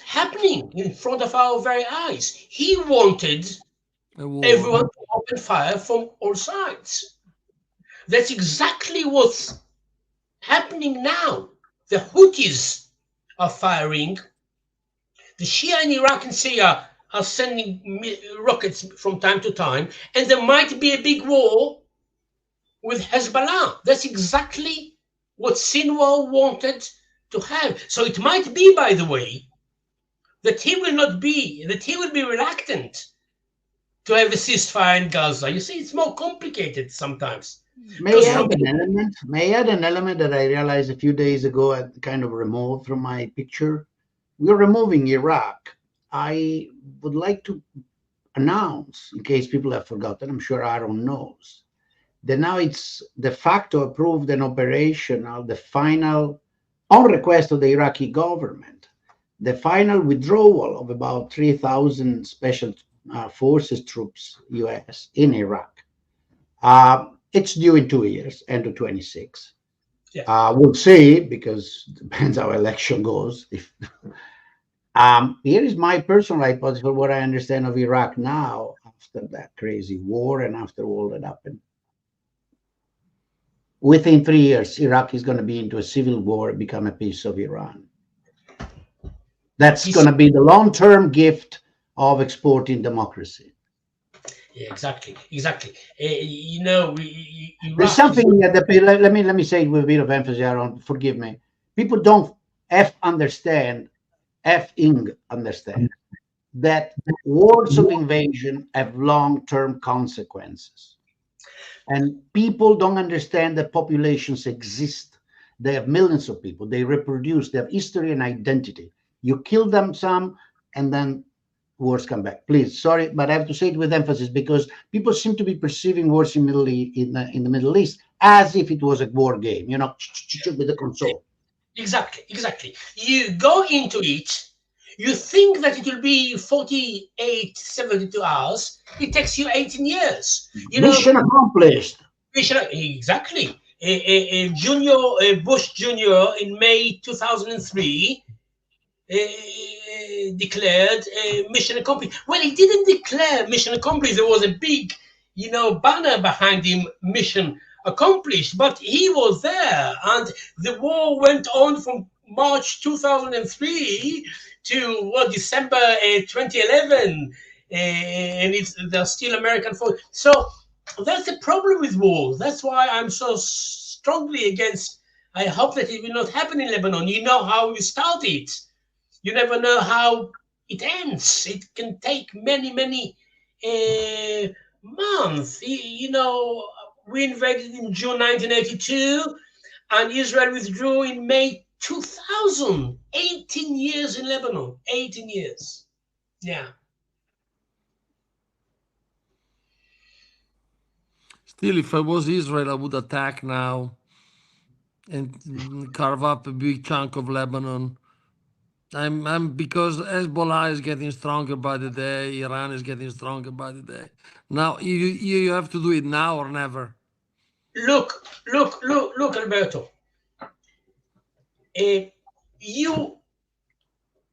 happening in front of our very eyes. He wanted everyone to open fire from all sides. That's exactly what's happening now. The Houthis are firing. The Shia in Iraq and Syria are sending rockets from time to time, and there might be a big war with Hezbollah. That's exactly what Sinwar wanted to have. So it might be, by the way, that he will be reluctant to have a ceasefire in Gaza. You see, it's more complicated sometimes. May I add an element that I realized a few days ago, I kind of removed from my picture? We're removing Iraq. I would like to announce, in case people have forgotten, I'm sure Ahron knows, that now it's de facto approved an operational, the final, on request of the Iraqi government, the final withdrawal of about 3,000 special forces troops, US, in Iraq. It's due in 2 years, end of 26. Yeah. We'll see, because it depends how election goes. If here is my personal hypothesis for what I understand of Iraq now, after that crazy war and after all that happened. Within 3 years, Iraq is going to be into a civil war and become a piece of Iran. That's going to be the long-term gift of exporting democracy. Yeah, exactly. You know, there's something that let me say it with a bit of emphasis, Ahron, forgive me. People don't understand that wars of invasion have long-term consequences. And people don't understand that populations exist. They have millions of people. They reproduce. They have history and identity. You kill them some, and then wars come back. Please, sorry, but I have to say it with emphasis, because people seem to be perceiving wars in the Middle East as if it was a war game, you know, with the console. Exactly. You go into it, you think that it will be 48, 72 hours. It takes you 18 years. Mission accomplished. Exactly. Bush Jr. in May 2003 declared mission accomplished. Well, he didn't declare mission accomplished. There was a big, banner behind him, mission accomplished. But he was there, and the war went on from March 2003 to December 2011, and there's still American force. So that's the problem with wars. That's why I'm so strongly against. I hope that it will not happen in Lebanon. You know how we start it. You never know how it ends. It can take many months. We invaded in June 1982, and Israel withdrew in May 2000. 18 years in Lebanon. 18 years. Yeah. Still, if I was Israel, I would attack now and carve up a big chunk of Lebanon. I'm because Hezbollah is getting stronger by the day. Iran is getting stronger by the day. Now you have to do it now or never. Look, Alberto.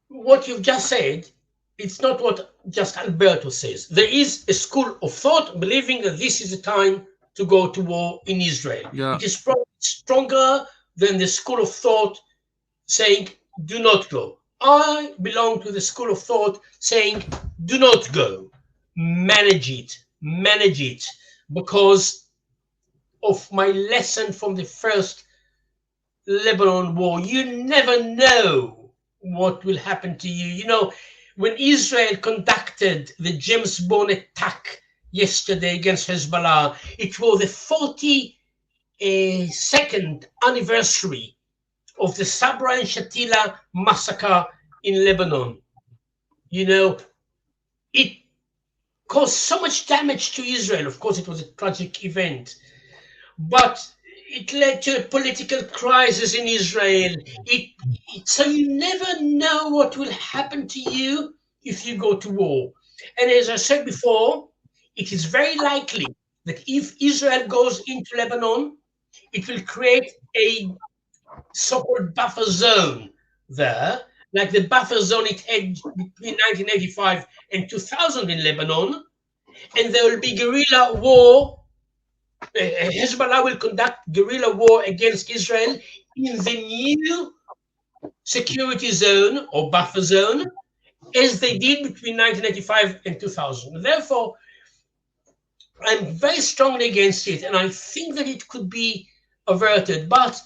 What you've just said, it's not what just Alberto says. There is a school of thought believing that this is the time to go to war in Israel. Yeah. It is probably stronger than the school of thought saying, do not go. I belong to the school of thought saying, do not go. Manage it, because of my lesson from the first Lebanon war. You never know what will happen to you. When Israel conducted the James Bond attack yesterday against Hezbollah, it was the 42nd anniversary of the Sabra and Shatila massacre in Lebanon. It caused so much damage to Israel. Of course, it was a tragic event, but it led to a political crisis in Israel. So you never know what will happen to you if you go to war. And as I said before, it is very likely that if Israel goes into Lebanon, it will create a so-called buffer zone there, like the buffer zone it had between 1985 and 2000 in Lebanon, and there will be guerrilla war Hezbollah will conduct guerrilla war against Israel in the new security zone or buffer zone, as they did between 1995 and 2000. Therefore, I'm very strongly against it, and I think that it could be averted. But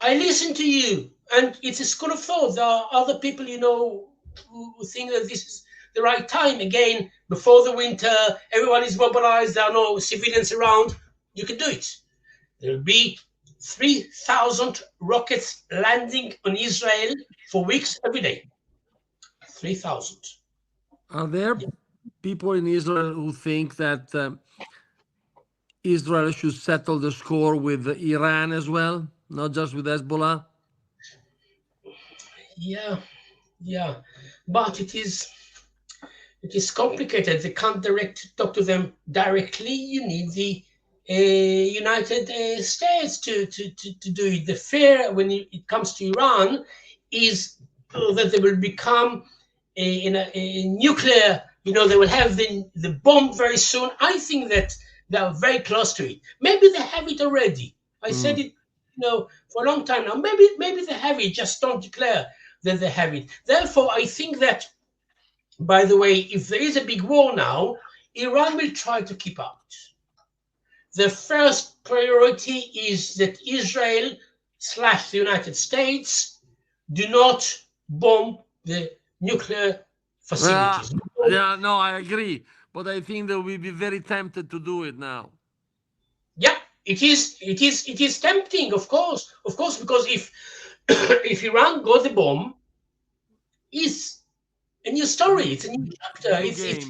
I listen to you, and it's a school of thought. There are other people, who think that this is the right time. Again, before the winter, everyone is mobilized. There are no civilians around. You can do it. There will be 3,000 rockets landing on Israel for weeks every day. 3,000. Are there people in Israel who think that Israel should settle the score with Iran as well, not just with Hezbollah? Yeah, but it is complicated. They can't talk to them directly. You need the United States to do it. The fear when it comes to Iran is that they will become a nuclear. They will have the bomb very soon. I think that they are very close to it. Maybe they have it already. I said it, for a long time now. Maybe they have it. Just don't declare that they have it. Therefore, I think that, by the way, if there is a big war now, Iran will try to keep out. The first priority is that Israel / the United States do not bomb the nuclear facilities. No, I agree. But I think they will be very tempted to do it now. Yeah, it is tempting, of course, because if Iran got the bomb, it's a new story. It's a new chapter. It's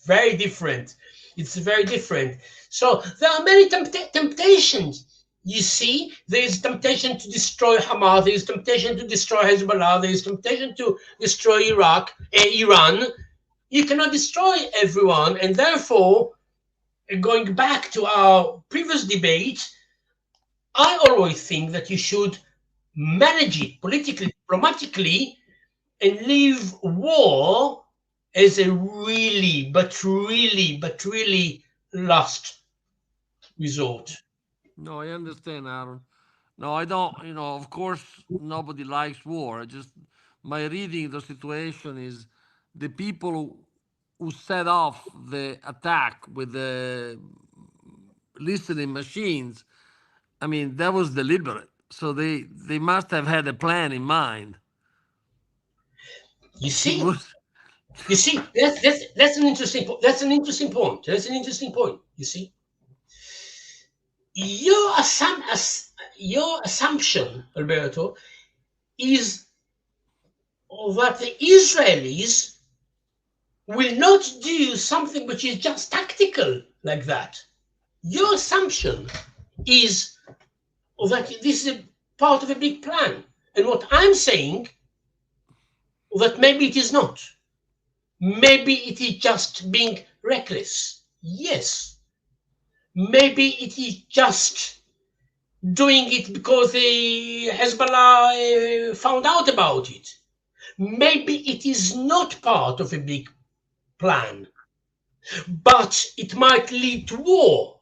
very different. It's very different. So there are many temptations. You see, there is temptation to destroy Hamas. There is temptation to destroy Hezbollah. There is temptation to destroy Iran. You cannot destroy everyone, and therefore, going back to our previous debate, I always think that you should manage it politically, diplomatically, and leave war as a really last resort. No, I understand, Ahron. No, I don't. Of course, nobody likes war. My reading of the situation is the people who set off the attack with the listening machines. I mean, that was deliberate. So they must have had a plan in mind. You see, that's an interesting point. That's an interesting point. You see, your assumption, Alberto, is that the Israelis will not do something which is just tactical like that. Your assumption is that this is a part of a big plan. And what I'm saying, that maybe it is not. Maybe it is just being reckless. Yes. Maybe it is just doing it because the Hezbollah found out about it. Maybe it is not part of a big plan, but it might lead to war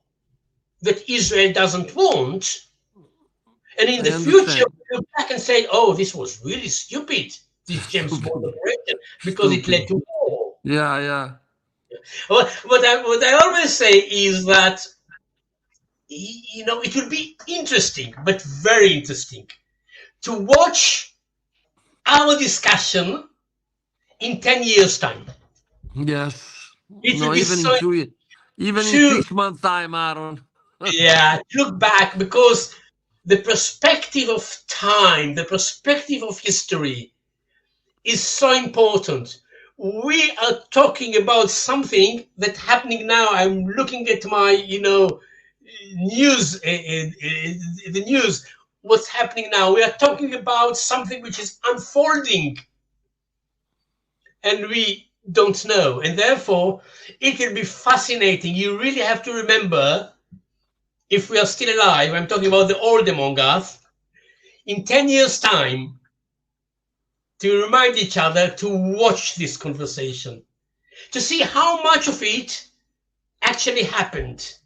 that Israel doesn't want. And in the future, we'll look back and say, oh, this was really stupid, this James Bond operation, because it led to war. Yeah. What I always say is that, it will be interesting, but very interesting, to watch our discussion in 10 years' time. Yes. Even in 6 months' time, Ahron. Yeah, look back, because the perspective of time, the perspective of history is so important. We are talking about something that's happening now. I'm looking at my, news, the news, what's happening now. We are talking about something which is unfolding, and we don't know. And therefore, it will be fascinating. You really have to remember, if we are still alive, I'm talking about the old among us, in 10 years' time, to remind each other to watch this conversation, to see how much of it actually happened.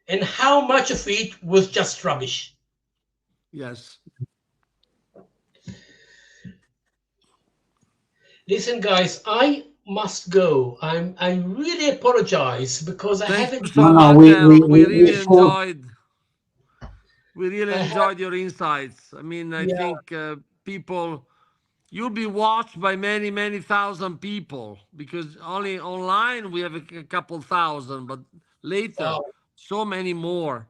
and how much of it was just rubbish. Yes. Listen, guys, I must go. I really apologize because I Thank you haven't. so much, Ahron. We really enjoyed. We really enjoyed your insights. I mean, I think people, you'll be watched by many, many thousand people, because only online we have a couple thousand, but later so many more.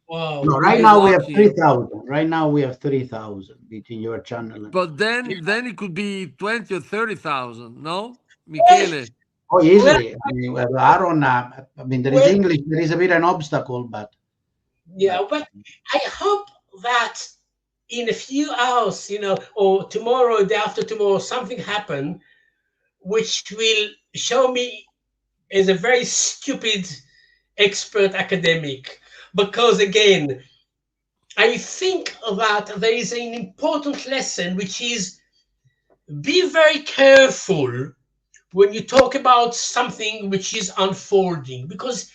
Wow. No, right now we have 3,000. Right now we have 3,000 between your channel. But then it could be 20 or 30,000. No, Michele? Oh, easily. I mean, Ahron, I mean, there is English. There is a bit an obstacle, but but I hope that in a few hours, or tomorrow, or the day after tomorrow, something happen which will show me as a very stupid expert academic. Because again, I think that there is an important lesson, which is be very careful when you talk about something which is unfolding, because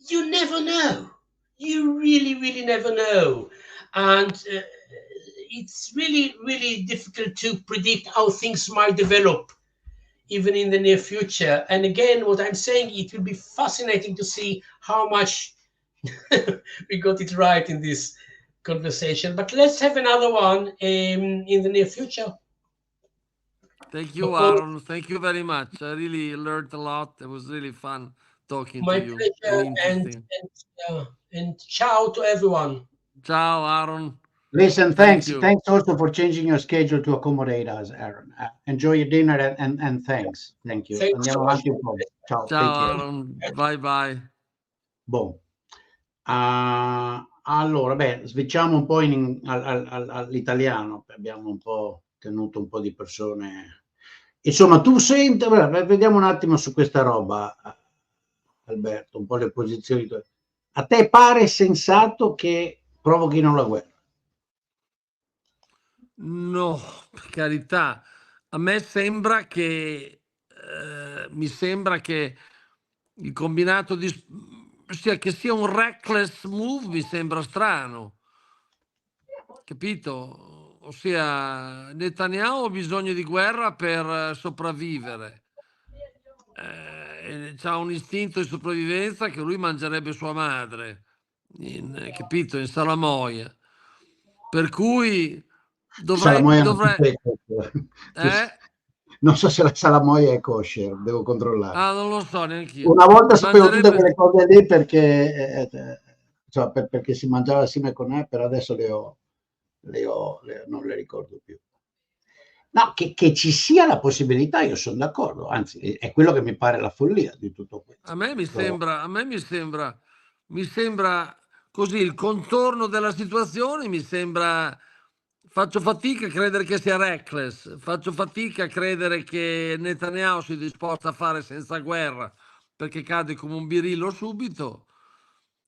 you never know. You really, really never know. And it's really, really difficult to predict how things might develop, even in the near future. And again, what I'm saying, it will be fascinating to see how much we got it right in this conversation. But let's have another one in the near future. Thank you, Ahron. Thank you very much. I really learned a lot. It was really fun talking to you. My Interesting. and ciao to everyone. Ciao, Ahron. Listen, thanks. Thanks also for changing your schedule to accommodate us, Ahron. Enjoy your dinner and thanks. Thank you. Andiamo avanti un po'. Ciao. Ciao, Ahron. Bye bye. Boh. Allora, beh, switchiamo un po' all'italiano. Abbiamo un po' tenuto un po' di persone. Insomma, tu senti, vediamo un attimo su questa roba, Alberto, un po' le posizioni. A te pare sensato che provochino la guerra? No, per carità. A me sembra che il combinato che sia un reckless move mi sembra strano, capito? Ossia, Netanyahu ha bisogno di guerra per sopravvivere. C'ha un istinto di sopravvivenza che lui mangerebbe sua madre, capito? In salamoia. Per cui dovrei non so se la salamoia è kosher, devo controllare. Non lo so neanche io. Una volta sapevo tutte quelle cose lì perché perché si mangiava assieme con me, però adesso non le ricordo più. No, che ci sia la possibilità, io sono d'accordo, anzi è quello che mi pare la follia di tutto questo. A me mi sembra così il contorno della situazione, mi sembra. Faccio fatica a credere che sia reckless, faccio fatica a credere che Netanyahu sia disposto a fare senza guerra perché cade come un birillo subito.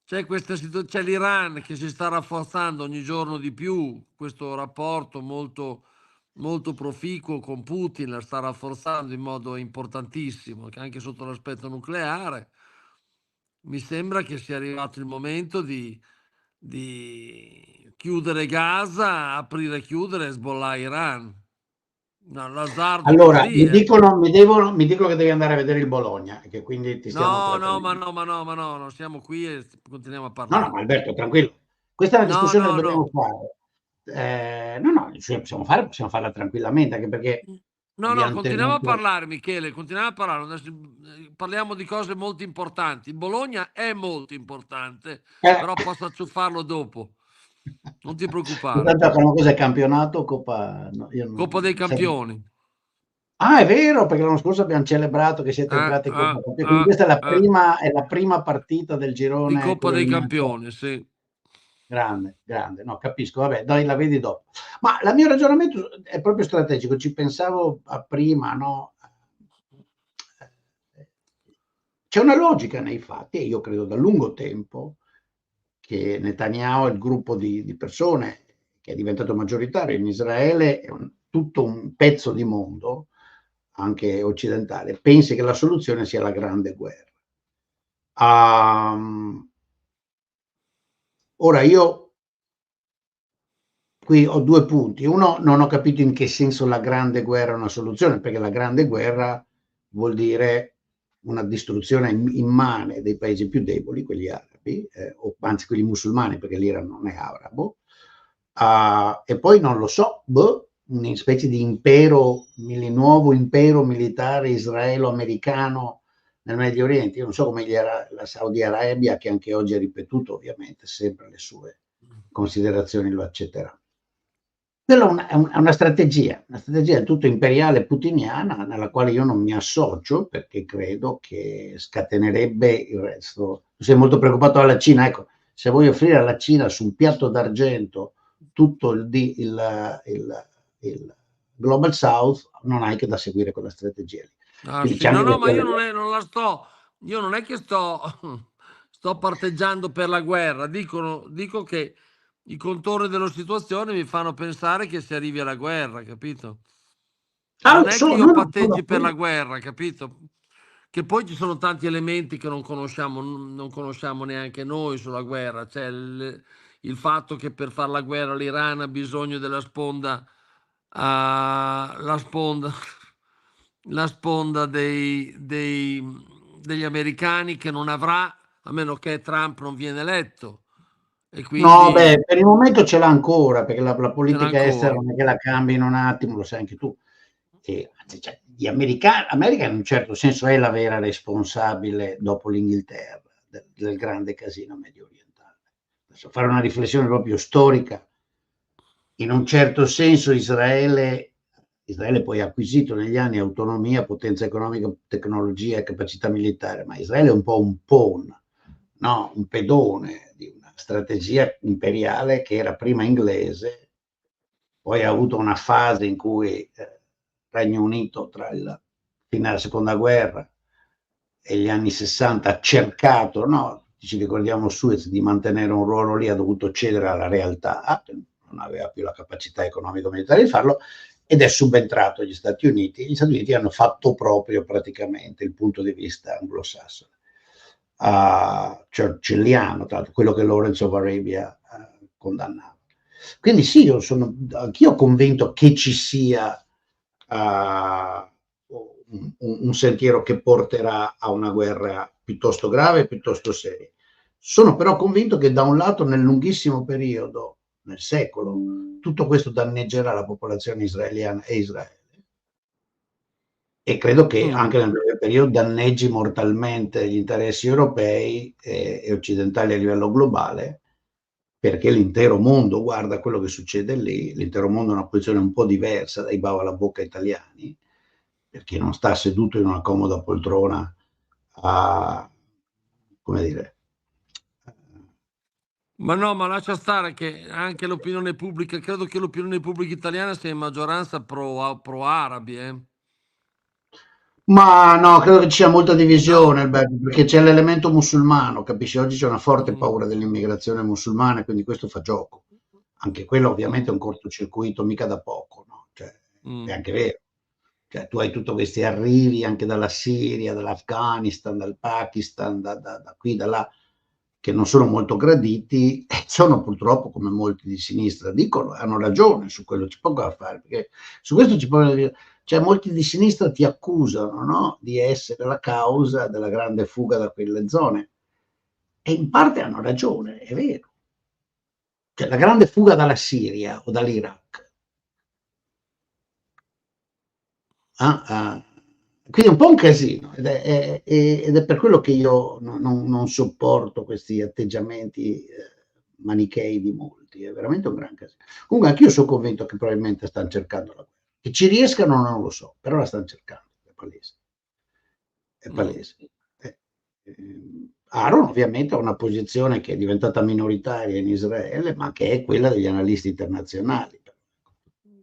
C'è c'è l'Iran che si sta rafforzando ogni giorno di più, questo rapporto molto, molto proficuo con Putin la sta rafforzando in modo importantissimo, anche sotto l'aspetto nucleare. Mi sembra che sia arrivato il momento di chiudere Gaza, aprire e chiudere Hezbollah Iran. No, allora, mi dicono che devi andare a vedere il Bologna, che quindi ti stiamo no, siamo qui e continuiamo a parlare. No, Alberto, tranquillo. Questa è una discussione che dobbiamo fare. Possiamo farla tranquillamente, anche perché continuiamo a parlare, Michele, continuiamo a parlare. Adesso parliamo di cose molto importanti. Il Bologna è molto importante, però posso acciuffarlo dopo. Non ti preoccupare. Cos'è campionato? Coppa dei Campioni. Ah, è vero, perché l'anno scorso abbiamo celebrato che siete entrati in Coppa Campioni. Quindi questa è la prima partita del girone di Coppa dei Campioni, sì. Grande, no, capisco, vabbè, dai, la vedi dopo. Ma il mio ragionamento è proprio strategico, ci pensavo prima, no? C'è una logica nei fatti, e io credo da lungo tempo, che Netanyahu e il gruppo di persone che è diventato maggioritario in Israele, tutto un pezzo di mondo, anche occidentale, pensi che la soluzione sia la grande guerra. Ora io qui ho due punti. Uno, non ho capito in che senso la grande guerra è una soluzione, perché la grande guerra vuol dire una distruzione immane dei paesi più deboli, quelli arabi, o anzi quelli musulmani, perché l'Iran non è arabo. E poi non lo so, una specie di impero, nuovo impero militare israelo-americano nel Medio Oriente. Io non so come la Saudi Arabia, che anche oggi ha ripetuto ovviamente sempre le sue considerazioni, lo accetterà. Quella è una strategia tutto imperiale putiniana, nella quale io non mi associo, perché credo che scatenerebbe il resto. Sei molto preoccupato dalla Cina, ecco, se vuoi offrire alla Cina su un piatto d'argento tutto il Global South, non hai che da seguire quella strategia lì. Ah, sì. No, ma io non è che sto parteggiando per la guerra, dico che i contorni della situazione mi fanno pensare che si arrivi alla guerra, capito? Non è che io patteggi per la guerra, capito? Che poi ci sono tanti elementi che non conosciamo neanche noi sulla guerra. C'è il fatto che per fare la guerra l'Iran ha bisogno della sponda, la sponda degli americani, che non avrà, a meno che Trump non viene eletto. E quindi no, beh, per il momento ce l'ha ancora, perché la ce l'ha politica estera ancora. non è che la cambi in un attimo, lo sai anche tu. Cioè, America in un certo senso è la vera responsabile dopo l'Inghilterra del grande casino medio orientale. Adesso fare una riflessione proprio storica. In un certo senso Israele poi ha acquisito negli anni autonomia, potenza economica, tecnologia e capacità militare, ma Israele è un po' un pawn, no? Un pedone di una strategia imperiale che era prima inglese, poi ha avuto una fase in cui Regno Unito, tra la fine della seconda guerra e gli anni 60, ha cercato, no? Ci ricordiamo Suez, di mantenere un ruolo lì, ha dovuto cedere alla realtà, non aveva più la capacità economico-militare di farlo, ed è subentrato agli Stati Uniti. Gli Stati Uniti hanno fatto proprio praticamente il punto di vista anglosassone, churchilliano, tra l'altro, quello che Lawrence of Arabia condannava. Quindi sì, anch'io convinto che ci sia un sentiero che porterà a una guerra piuttosto grave, piuttosto seria. Sono però convinto che da un lato nel lunghissimo periodo, nel secolo, tutto questo danneggerà la popolazione israeliana e Israele, e credo che anche nel breve periodo danneggi mortalmente gli interessi europei e occidentali a livello globale, perché l'intero mondo guarda quello che succede lì. L'intero mondo ha una posizione un po' diversa dai bava alla bocca italiani, perché non sta seduto in una comoda poltrona a, come dire, Ma no, ma lascia stare che anche l'opinione pubblica, credo che l'opinione pubblica italiana sia in maggioranza pro-arabi, ma no, credo che ci sia molta divisione, No. perché c'è l'elemento musulmano, capisci? Oggi c'è una forte paura dell'immigrazione musulmana, quindi questo fa gioco. Anche quello ovviamente è un cortocircuito mica da poco, no? Cioè, è anche vero. Cioè, tu hai tutti questi arrivi anche dalla Siria, dall'Afghanistan, dal Pakistan, da qui, da là, che non sono molto graditi, e sono purtroppo, come molti di sinistra dicono, hanno ragione, su quello ci poco da fare, perché su questo ci può dire, cioè molti di sinistra ti accusano, no? Di essere la causa della grande fuga da quelle zone, e in parte hanno ragione, è vero. Cioè, la grande fuga dalla Siria o dall'Iraq, quindi è un po' un casino, ed è per quello che io non sopporto questi atteggiamenti manichei di molti, è veramente un gran casino. Comunque anch'io sono convinto che probabilmente stanno cercando la guerra. Che ci riescano non lo so, però la stanno cercando, è palese. È palese. Ahron ovviamente ha una posizione che è diventata minoritaria in Israele, ma che è quella degli analisti internazionali.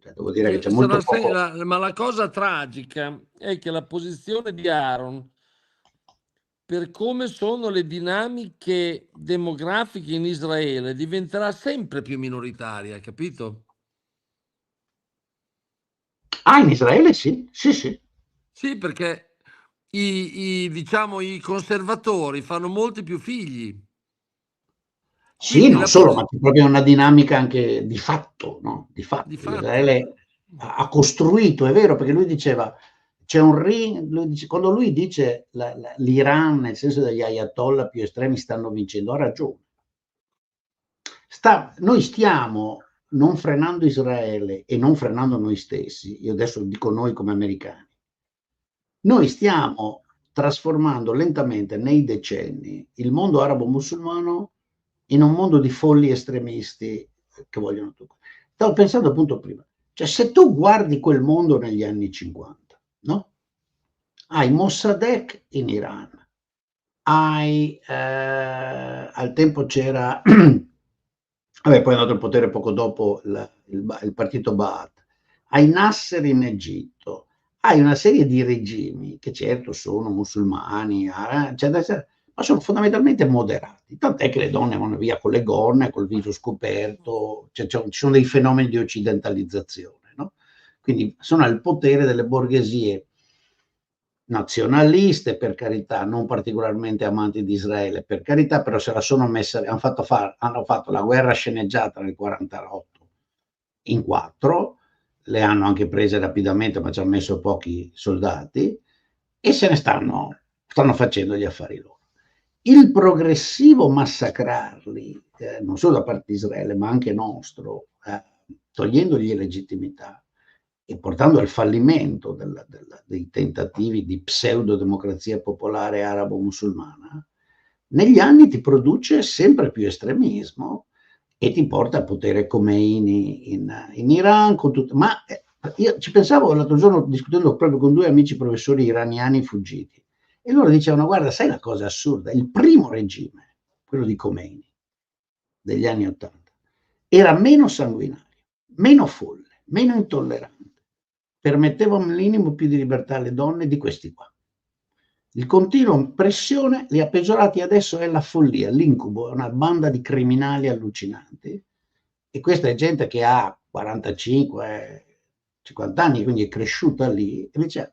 Cioè, devo dire che c'è molto poco. Ma la cosa tragica è che la posizione di Ahron, per come sono le dinamiche demografiche in Israele, diventerà sempre più minoritaria, capito? In Israele sì, sì, sì. Sì, perché diciamo, i conservatori fanno molti più figli. Sì, non solo, ma c'è proprio una dinamica anche di fatto, no? Di fatto. Israele ha costruito, è vero, perché lui diceva, c'è un quando lui dice l'Iran, nel senso degli ayatollah più estremi, stanno vincendo, ha ragione. Noi stiamo non frenando Israele e non frenando noi stessi, io adesso dico noi come americani, noi stiamo trasformando lentamente nei decenni il mondo arabo-musulmano in un mondo di folli estremisti che vogliono tutto. Stavo pensando appunto prima, cioè se tu guardi quel mondo negli anni 50, no? Hai Mossadegh in Iran, al tempo c'era, vabbè, poi è andato al potere poco dopo il partito Ba'ath, hai Nasser in Egitto, hai una serie di regimi che certo sono musulmani, eccetera, ma sono fondamentalmente moderati, tant'è che le donne vanno via con le gonne, col viso scoperto, ci sono dei fenomeni di occidentalizzazione, no? Quindi sono al potere delle borghesie nazionaliste, per carità, non particolarmente amanti di Israele, per carità, però se la sono messa, hanno fatto la guerra sceneggiata nel 48 in 4, le hanno anche prese rapidamente, ma ci hanno messo pochi soldati, e se ne stanno facendo gli affari loro. Il progressivo massacrarli, non solo da parte di Israele, ma anche nostro, togliendogli legittimità e portando al fallimento dei tentativi di pseudo-democrazia popolare arabo-musulmana, negli anni ti produce sempre più estremismo e ti porta al potere Khomeini in Iran. Ma io ci pensavo l'altro giorno discutendo proprio con due amici professori iraniani fuggiti, e loro dicevano, guarda, sai la cosa assurda? Il primo regime, quello di Khomeini, degli anni '80, era meno sanguinario, meno folle, meno intollerante, permetteva un minimo più di libertà alle donne di questi qua. Il continuo pressione li ha peggiorati, adesso è la follia, l'incubo, è una banda di criminali allucinanti, e questa è gente che ha 45, 50 anni, quindi è cresciuta lì. E invece,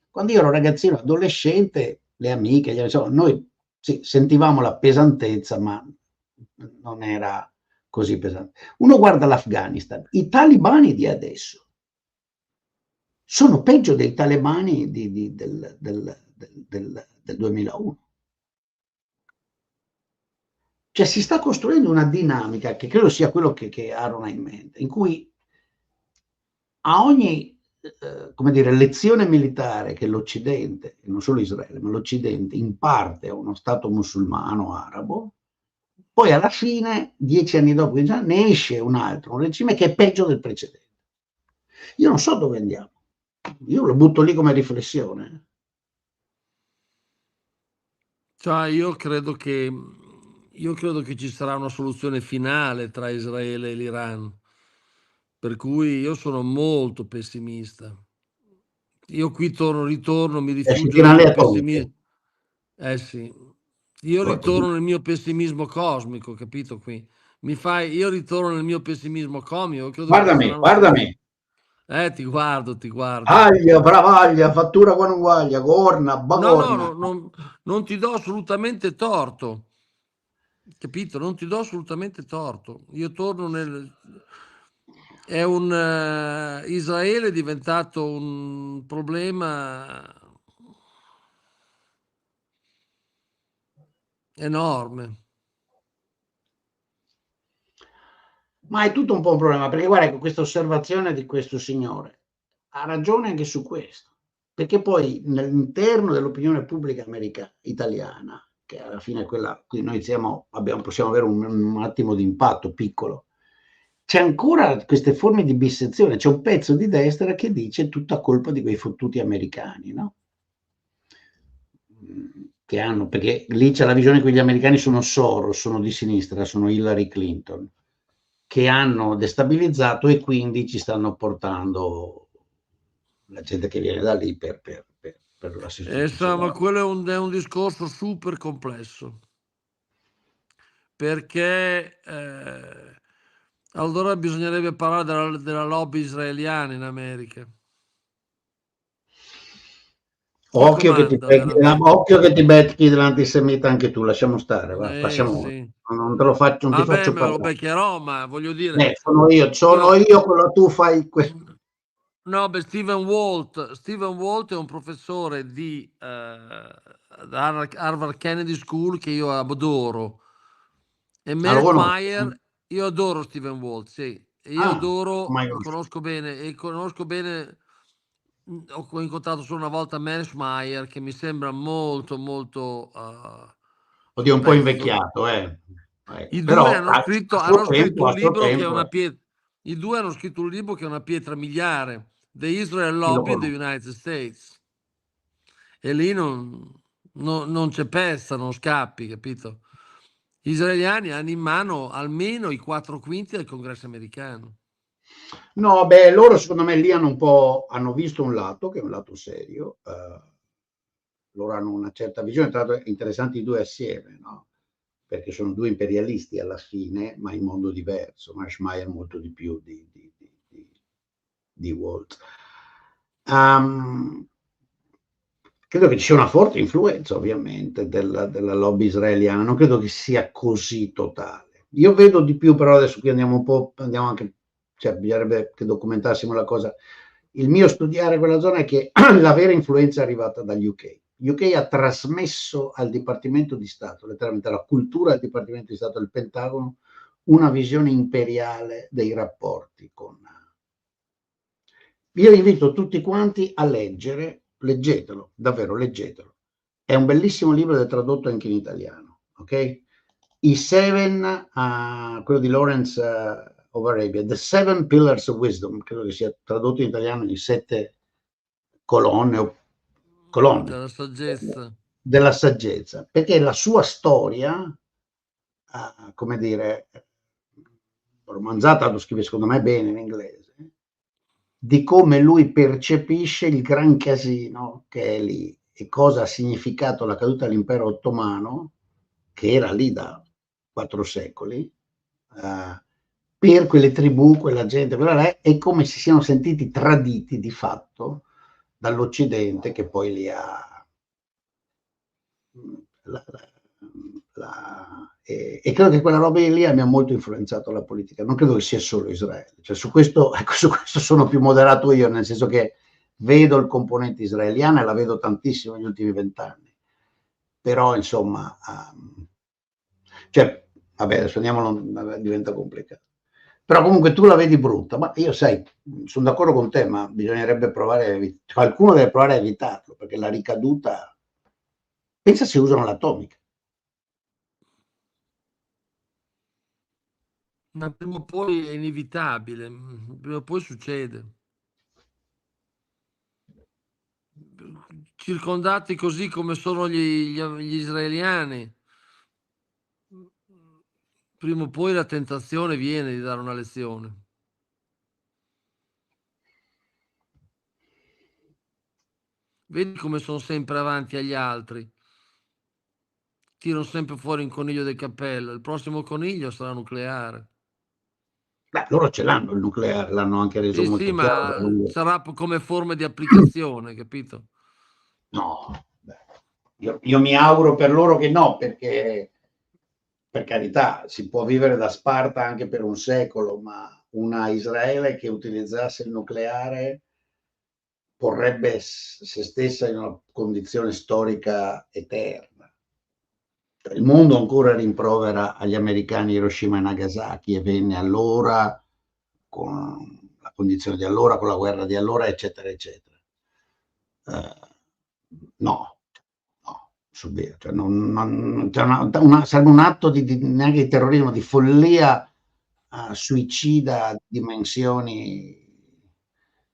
quando io ero ragazzino, adolescente, le amiche, noi sì, sentivamo la pesantezza, ma non era così pesante. Uno guarda l'Afghanistan, i talibani di adesso sono peggio dei talebani del 2001. Cioè si sta costruendo una dinamica che credo sia quello che Ahron ha in mente, in cui a ogni come dire, lezione militare che l'Occidente, non solo Israele, ma l'Occidente imparte a uno Stato musulmano arabo, poi alla fine, 10 anni dopo, ne esce un altro, un regime che è peggio del precedente. Io non so dove andiamo, io lo butto lì come riflessione. Cioè, io credo che ci sarà una soluzione finale tra Israele e l'Iran, per cui io sono molto pessimista. Io qui ritorno, mi rifugio nel mio pessimismo. Sì, io ritorno nel mio pessimismo cosmico, capito qui? Io ritorno nel mio pessimismo cosmico. Guardami. Ti guardo. Aglia, bravaglia, fattura quanuguaglia, corna, bagorna. No, non ti do assolutamente torto, capito? Non ti do assolutamente torto. Io torno Israele è diventato un problema enorme. Ma è tutto un po' un problema, perché guarda, questa osservazione di questo signore ha ragione anche su questo, perché poi all'interno dell'opinione pubblica italiana, che alla fine è quella qui noi possiamo avere un attimo di impatto piccolo, c'è ancora queste forme di dissezione, c'è un pezzo di destra che dice tutta colpa di quei fottuti americani, no? Che hanno, perché lì c'è la visione che gli americani sono Soros, sono di sinistra, sono Hillary Clinton, che hanno destabilizzato e quindi ci stanno portando la gente che viene da lì per la sostituzione. Ma quello è un discorso super complesso, perché allora bisognerebbe parlare della lobby israeliana in America. Occhio che ti becchi dell'antisemita anche tu, lasciamo stare, passiamo. Sì. non te lo faccio, non ti Vabbè, faccio me lo parlare. beccherò, ma voglio dire... Sono io quello, tu fai No, beh, Stephen Walt è un professore di Harvard Kennedy School che io adoro. E lo Matt conosco. Meyer, io adoro Stephen Walt, sì. E io adoro, mai lo conosciuto. conosco bene, ho incontrato solo una volta Matt Meyer, che mi sembra molto, molto Oddio, un un po' pezzo. invecchiato, I due però hanno a suo scritto tempo, un a suo libro che è tempo, una pietra. I due hanno scritto un libro che è una pietra miliare, The Israel sì, lo Lobby in the conosco. United States. E lì non c'è pezza, non scappi, capito? Gli israeliani hanno in mano almeno i 4/5 del congresso americano. No, beh, loro secondo me lì hanno visto un lato, che è un lato serio, loro hanno una certa visione, tra l'altro interessanti i due assieme, no? Perché sono due imperialisti alla fine, ma in modo diverso. Schmeier molto di più di Walt. Credo che ci sia una forte influenza, ovviamente, della lobby israeliana. Non credo che sia così totale. Io vedo di più, però adesso qui andiamo anche, cioè bisognerebbe che documentassimo la cosa. Il mio studiare quella zona è che la vera influenza è arrivata dagli UK. UK ha trasmesso al Dipartimento di Stato, letteralmente alla cultura del Dipartimento di Stato del Pentagono, una visione imperiale dei rapporti con... Io invito tutti quanti a leggere, leggetelo, davvero leggetelo. È un bellissimo libro ed è tradotto anche in italiano, ok? I Seven, quello di Lawrence of Arabia, The Seven Pillars of Wisdom, credo che sia tradotto in italiano in 7 colonne Della saggezza. della saggezza, perché la sua storia, come dire, romanzata, lo scrive secondo me bene in inglese, di come lui percepisce il gran casino che è lì e cosa ha significato la caduta dell'impero ottomano, che era lì da 4 secoli, per quelle tribù, quella gente, e come si siano sentiti traditi di fatto dall'Occidente che poi li ha... E credo che quella roba lì abbia molto influenzato la politica. Non credo che sia solo Israele. Cioè, su questo sono più moderato io, nel senso che vedo il componente israeliana e la vedo tantissimo negli ultimi 20 anni. Però, insomma, cioè, vabbè, adesso andiamo, diventa complicato. Però comunque tu la vedi brutta, ma io sai, sono d'accordo con te, ma bisognerebbe provare, qualcuno deve provare a evitarlo, perché la ricaduta, pensa se usano l'atomica. Ma prima o poi è inevitabile, prima o poi succede. Circondati così come sono gli israeliani, prima o poi la tentazione viene di dare una lezione. Vedi come sono sempre avanti agli altri, tirano sempre fuori un coniglio del cappello, il prossimo coniglio sarà nucleare. Beh, loro ce l'hanno il nucleare, l'hanno anche reso Sì, molto chiaro. ma sarà come forma di applicazione, capito? No, io mi auguro per loro che no, perché per carità si può vivere da Sparta anche per un secolo, ma una Israele che utilizzasse il nucleare porrebbe se stessa in una condizione storica eterna. Il mondo ancora rimprovera agli americani Hiroshima e Nagasaki e venne allora con la condizione di allora, con la guerra di allora, eccetera, eccetera. No, subito, cioè sarebbe un atto neanche di terrorismo, di follia suicida a dimensioni,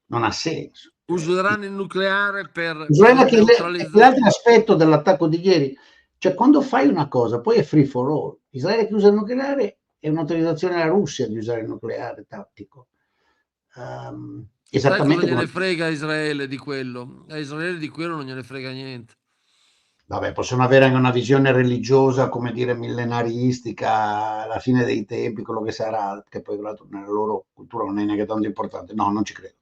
non ha senso. Useranno il nucleare per Che neutralizzare. l'altro aspetto dell'attacco di ieri, cioè quando fai una cosa, poi è free for all. Israele che usa il nucleare è un'autorizzazione alla Russia di usare il nucleare tattico. Sai cosa Esattamente gliene come... frega a Israele di quello? A Israele di quello non gliene frega niente. Vabbè, possono avere anche una visione religiosa, come dire, millenaristica, alla fine dei tempi, quello che sarà, che poi nella loro cultura non è neanche tanto importante. No, non ci credo.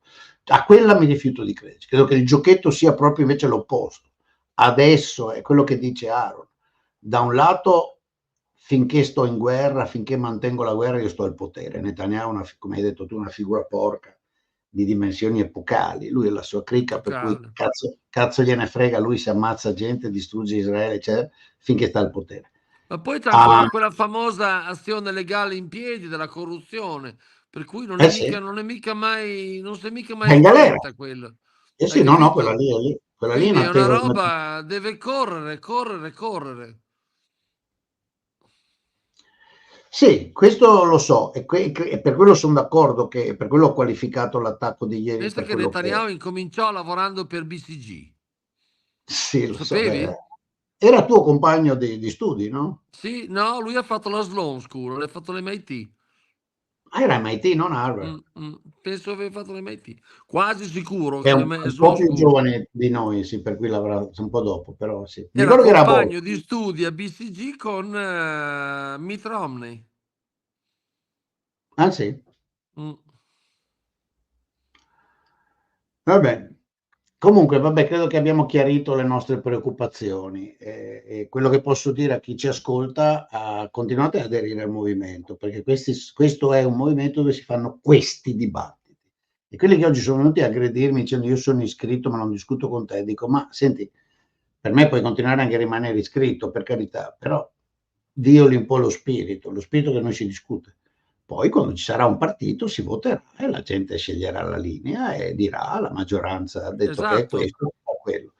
A quella mi rifiuto di credere. Credo che il giochetto sia proprio invece l'opposto. Adesso è quello che dice Ahron. Da un lato finché sto in guerra, finché mantengo la guerra, io sto al potere. Netanyahu, come hai detto tu, una figura porca di dimensioni epocali. Lui è la sua cricca, per cui cazzo gliene frega, lui si ammazza gente, distrugge Israele, eccetera, finché sta al potere. Ma poi c'è ancora quella famosa azione legale in piedi della corruzione, per cui non si è mica mai in galera. spenta quello. Sì, no, quella lì è lì. Quella lì Quindi è una attesa. roba, deve correre. Sì, questo lo so, e per quello sono d'accordo, che per quello ho qualificato l'attacco di ieri. Pensa che Netanyahu incominciò lavorando per BCG. Sì, lo sapevi? Era tuo compagno di studi, no? Sì, no, lui ha fatto la Sloan School, ha fatto l'MIT. Era MIT, non Harvard. Penso aveva fatto l'MIT. Quasi sicuro È che un po' più giovane di noi, sì, per cui l'avrà un po' dopo, però sì. Mi era ricordo che era compagno di studi a BCG con Mitt Romney. Ah, sì? Vabbè. Comunque, vabbè, credo che abbiamo chiarito le nostre preoccupazioni, e quello che posso dire a chi ci ascolta: continuate ad aderire al movimento, perché questo è un movimento dove si fanno questi dibattiti. E quelli che oggi sono venuti a aggredirmi dicendo io sono iscritto ma non discuto con te, dico: ma senti, per me puoi continuare anche a rimanere iscritto, per carità, però dioli un po' lo spirito che noi si discute. Poi quando ci sarà un partito si voterà e la gente sceglierà la linea e dirà: la maggioranza ha detto che è questo o quello.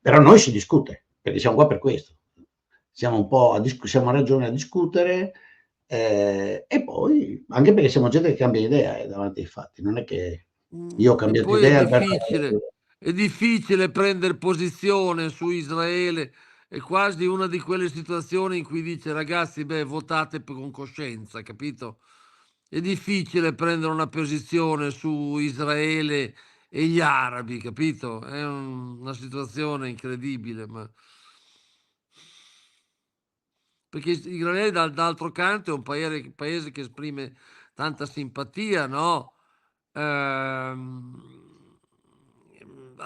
Però noi si discute, perché siamo qua per questo. Siamo un po' siamo a ragione a discutere, e poi anche perché siamo gente che cambia idea davanti ai fatti. Non è che io ho E cambiato poi idea. è difficile prendere posizione su Israele, è quasi una di quelle situazioni in cui dice: ragazzi, votate con coscienza, capito? È difficile prendere una posizione su Israele e gli arabi, capito? È una situazione incredibile, ma perché Israele d'altro canto è un paese che esprime tanta simpatia, no? Ha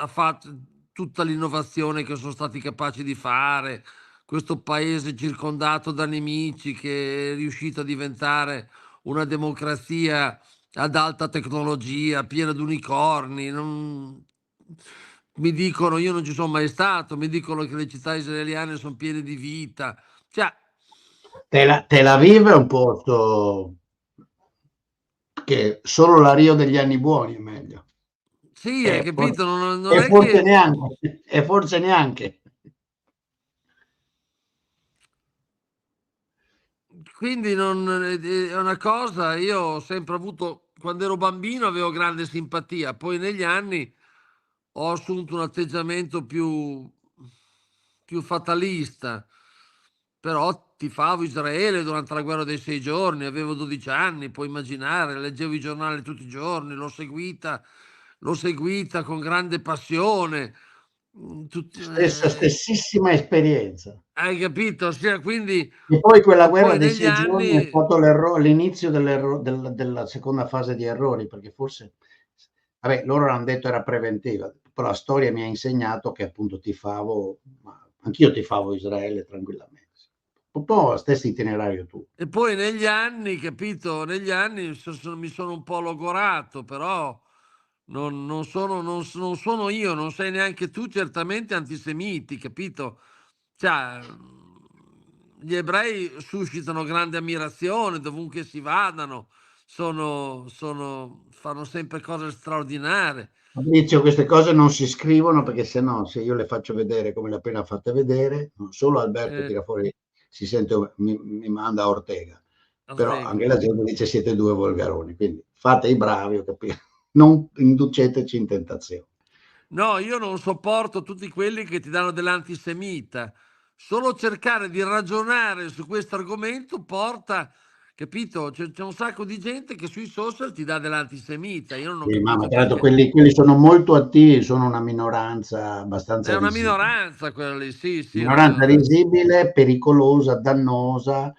fatto tutta l'innovazione che sono stati capaci di fare, questo paese circondato da nemici che è riuscito a diventare una democrazia ad alta tecnologia, piena di unicorni. Mi dicono, io non ci sono mai stato, mi dicono che le città israeliane sono piene di vita. Cioè, Tel Aviv è un posto che solo la Rio degli anni buoni è meglio. sì, hai capito? Non E è forse che... neanche, e forse neanche. Quindi è una cosa, io ho sempre avuto, quando ero bambino avevo grande simpatia, poi negli anni ho assunto un atteggiamento più fatalista, però tifavo Israele durante la guerra dei 6 giorni, avevo 12 anni, puoi immaginare, leggevo i giornali tutti i giorni, l'ho seguita con grande passione. Stessissima esperienza. Hai capito? Sì, quindi, E poi quella e guerra poi dei negli 6 giorni è anni... stato l'inizio della seconda fase di errori, perché forse, vabbè, loro hanno detto era preventiva, però la storia mi ha insegnato che appunto tifavo, ma anch'io tifavo Israele tranquillamente. Un po' lo stesso itinerario tu. E poi negli anni, capito? Negli anni mi sono un po' logorato, però non sono io, non sei neanche tu, certamente antisemiti, capito? Cioè, gli ebrei suscitano grande ammirazione dovunque si vadano, fanno sempre cose straordinarie. Fabrizio, queste cose non si scrivono, perché se io le faccio vedere come le ho appena fatte vedere, non solo Alberto tira fuori, si sente, mi manda Ortega, però anche la gente dice siete due volgaroni, quindi fate i bravi, ho capito? Non induceteci in tentazione. No, io non sopporto tutti quelli che ti danno dell'antisemita. Solo cercare di ragionare su questo argomento porta, capito? C'è un sacco di gente che sui social ti dà dell'antisemita. Io non ho Sì, ma capito tra l'altro perché. quelli sono molto attivi, sono una minoranza È abbastanza una risibile. minoranza quella lì, sì, è una Minoranza minoranza. risibile, pericolosa, dannosa,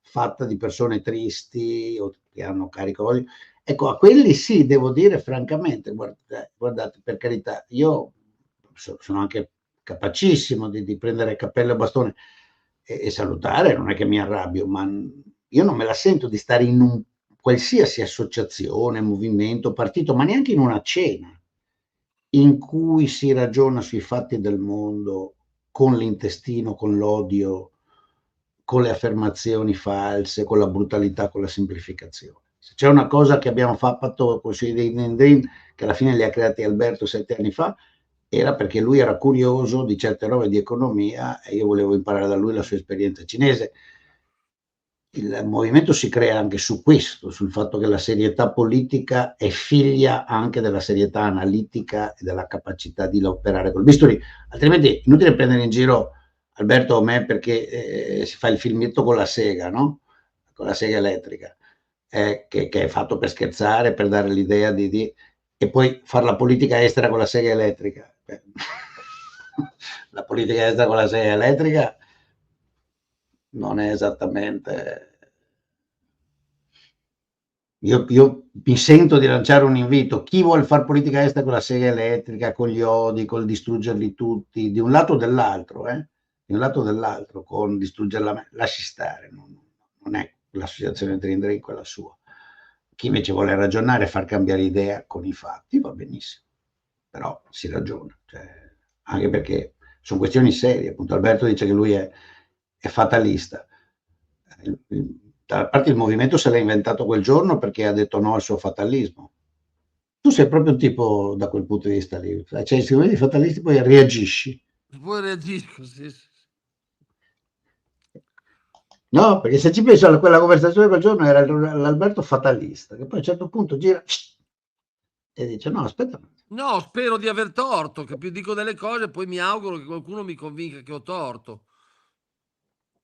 fatta di persone tristi o che hanno carico odio. Ecco, a quelli sì, devo dire francamente, guardate, per carità, io sono anche capacissimo di prendere cappello e bastone, e salutare, non è che mi arrabbio, ma io non me la sento di stare in un qualsiasi associazione, movimento, partito, ma neanche in una cena in cui si ragiona sui fatti del mondo con l'intestino, con l'odio, con le affermazioni false, con la brutalità, con la semplificazione. Se c'è una cosa che abbiamo fatto con i Drin Drin, che alla fine li ha creati Alberto 7 anni fa, era perché lui era curioso di certe robe di economia e io volevo imparare da lui la sua esperienza cinese. Il movimento si crea anche su questo, sul fatto che la serietà politica è figlia anche della serietà analitica e della capacità di operare col bisturi, altrimenti è inutile prendere in giro Alberto o me perché si fa il filmetto con la sega, no? Con la sega elettrica, che è fatto per scherzare, per dare l'idea e poi fare la politica estera con la sega elettrica. La politica estera con la sega elettrica non è esattamente... Io mi sento di lanciare un invito. Chi vuole fare politica estera con la sega elettrica, con gli odi, col distruggerli tutti, di un lato o dell'altro, di un lato o dell'altro, con distruggerla, lasci stare, non è l'associazione Drin Drin quella sua. Chi invece vuole ragionare e far cambiare idea con i fatti, va benissimo, però si ragiona, cioè, anche perché sono questioni serie. Appunto Alberto dice che lui è fatalista. Da parte il movimento se l'ha inventato quel giorno perché ha detto no al suo fatalismo. Tu sei proprio un tipo da quel punto di vista lì, cioè se vedi i fatalisti poi reagisci. Poi reagisco, sì. No, perché se ci penso a quella conversazione quel giorno era l'Alberto fatalista, che poi a un certo punto gira e dice no, aspetta. No, spero di aver torto, che più dico delle cose, poi mi auguro che qualcuno mi convinca che ho torto.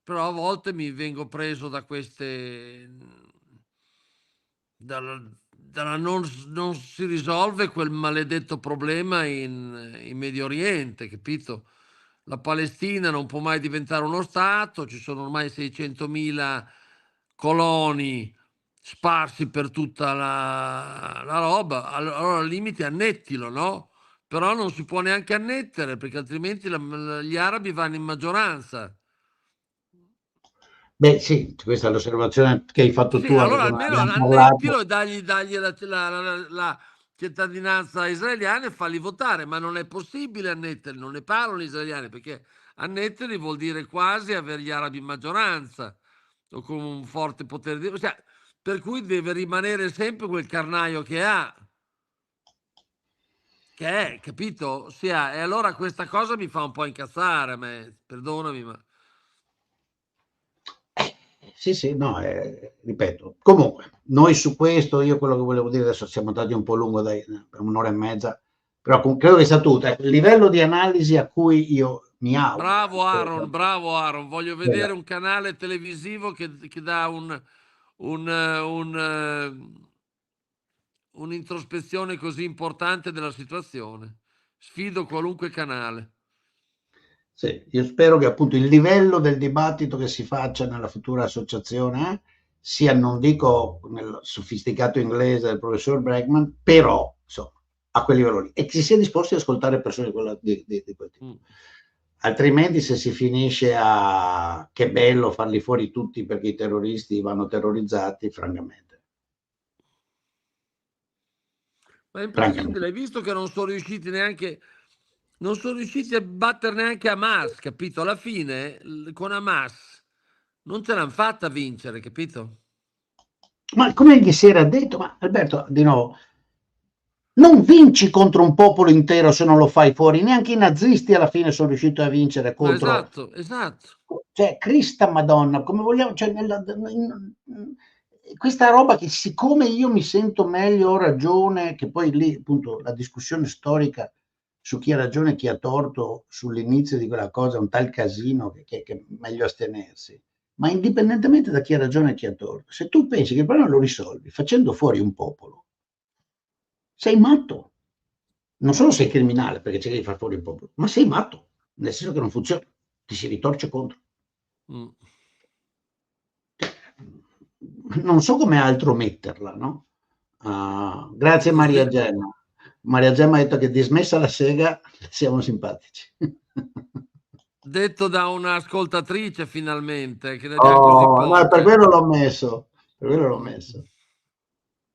Però a volte mi vengo preso da queste... dalla non si risolve quel maledetto problema in Medio Oriente, capito? La Palestina non può mai diventare uno Stato, ci sono ormai 600.000 coloni sparsi per tutta la roba, allora al limite annettilo, no? Però non si può neanche annettere perché altrimenti gli arabi vanno in maggioranza. Beh sì, questa è l'osservazione che hai fatto Sì, tu, anche allora come almeno abbiamo parlato. annettilo e dagli la cittadinanza israeliana e falli votare, ma non è possibile annetterli, non ne parlano gli israeliani perché annetterli vuol dire quasi avere gli arabi in maggioranza o con un forte potere di... Cioè, per cui deve rimanere sempre quel carnaio che è, capito? E allora questa cosa mi fa un po' incazzare a me, perdonami, ma... Sì, no, ripeto. Comunque, noi su questo, io quello che volevo dire adesso, siamo andati un po' lungo, per un'ora e mezza, però credo che sia tutto. Ecco, il livello di analisi a cui io mi auguro. Bravo Ahron, voglio vedere un canale televisivo che dà un'introspezione così importante della situazione. Sfido qualunque canale. Sì, io spero che appunto il livello del dibattito che si faccia nella futura associazione sia, non dico nel sofisticato inglese del professor Bregman, però insomma a quel livello lì, e che si sia disposti ad ascoltare persone di quel tipo. Altrimenti se si finisce a che bello farli fuori tutti perché i terroristi vanno terrorizzati, francamente. Ma è impossibile, hai visto che non sono riusciti a battere neanche Hamas, capito? Alla fine con Hamas non ce l'hanno fatta vincere, capito? Ma come gli si era detto, ma Alberto, di nuovo, non vinci contro un popolo intero se non lo fai fuori, neanche i nazisti alla fine sono riusciti a vincere No, contro... esatto. Cioè, Crista Madonna, come vogliamo... Cioè, questa roba che siccome io mi sento meglio, ho ragione, che poi lì appunto la discussione storica su chi ha ragione e chi ha torto sull'inizio di quella cosa è un tal casino che è meglio astenersi. Ma indipendentemente da chi ha ragione e chi ha torto, se tu pensi che il problema lo risolvi facendo fuori un popolo, sei matto. Non solo sei criminale perché cerchi di far fuori il popolo, ma sei matto, nel senso che non funziona, ti si ritorce contro. Non so come altro metterla, no? Grazie Maria Gemma. Maria Gemma ha detto che dismessa la sega siamo simpatici. Detto da un'ascoltatrice finalmente, che ne abbiamo così Oh, no, per poche. quello l'ho messo. Per quello l'ho messo.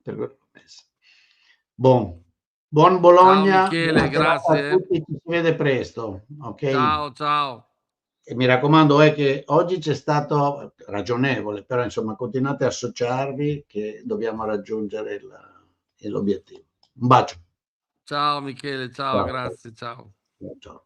Per quello l'ho messo. Buon Ciao Bologna, Michele, buona serata a grazie. tutti, ci si vede presto, ok? Ciao, ciao. E mi raccomando è che oggi c'è stato ragionevole, però insomma continuate a associarvi che dobbiamo raggiungere l'obiettivo. Un bacio. Ciao Michele, ciao, Ciao. grazie, ciao. Ciao.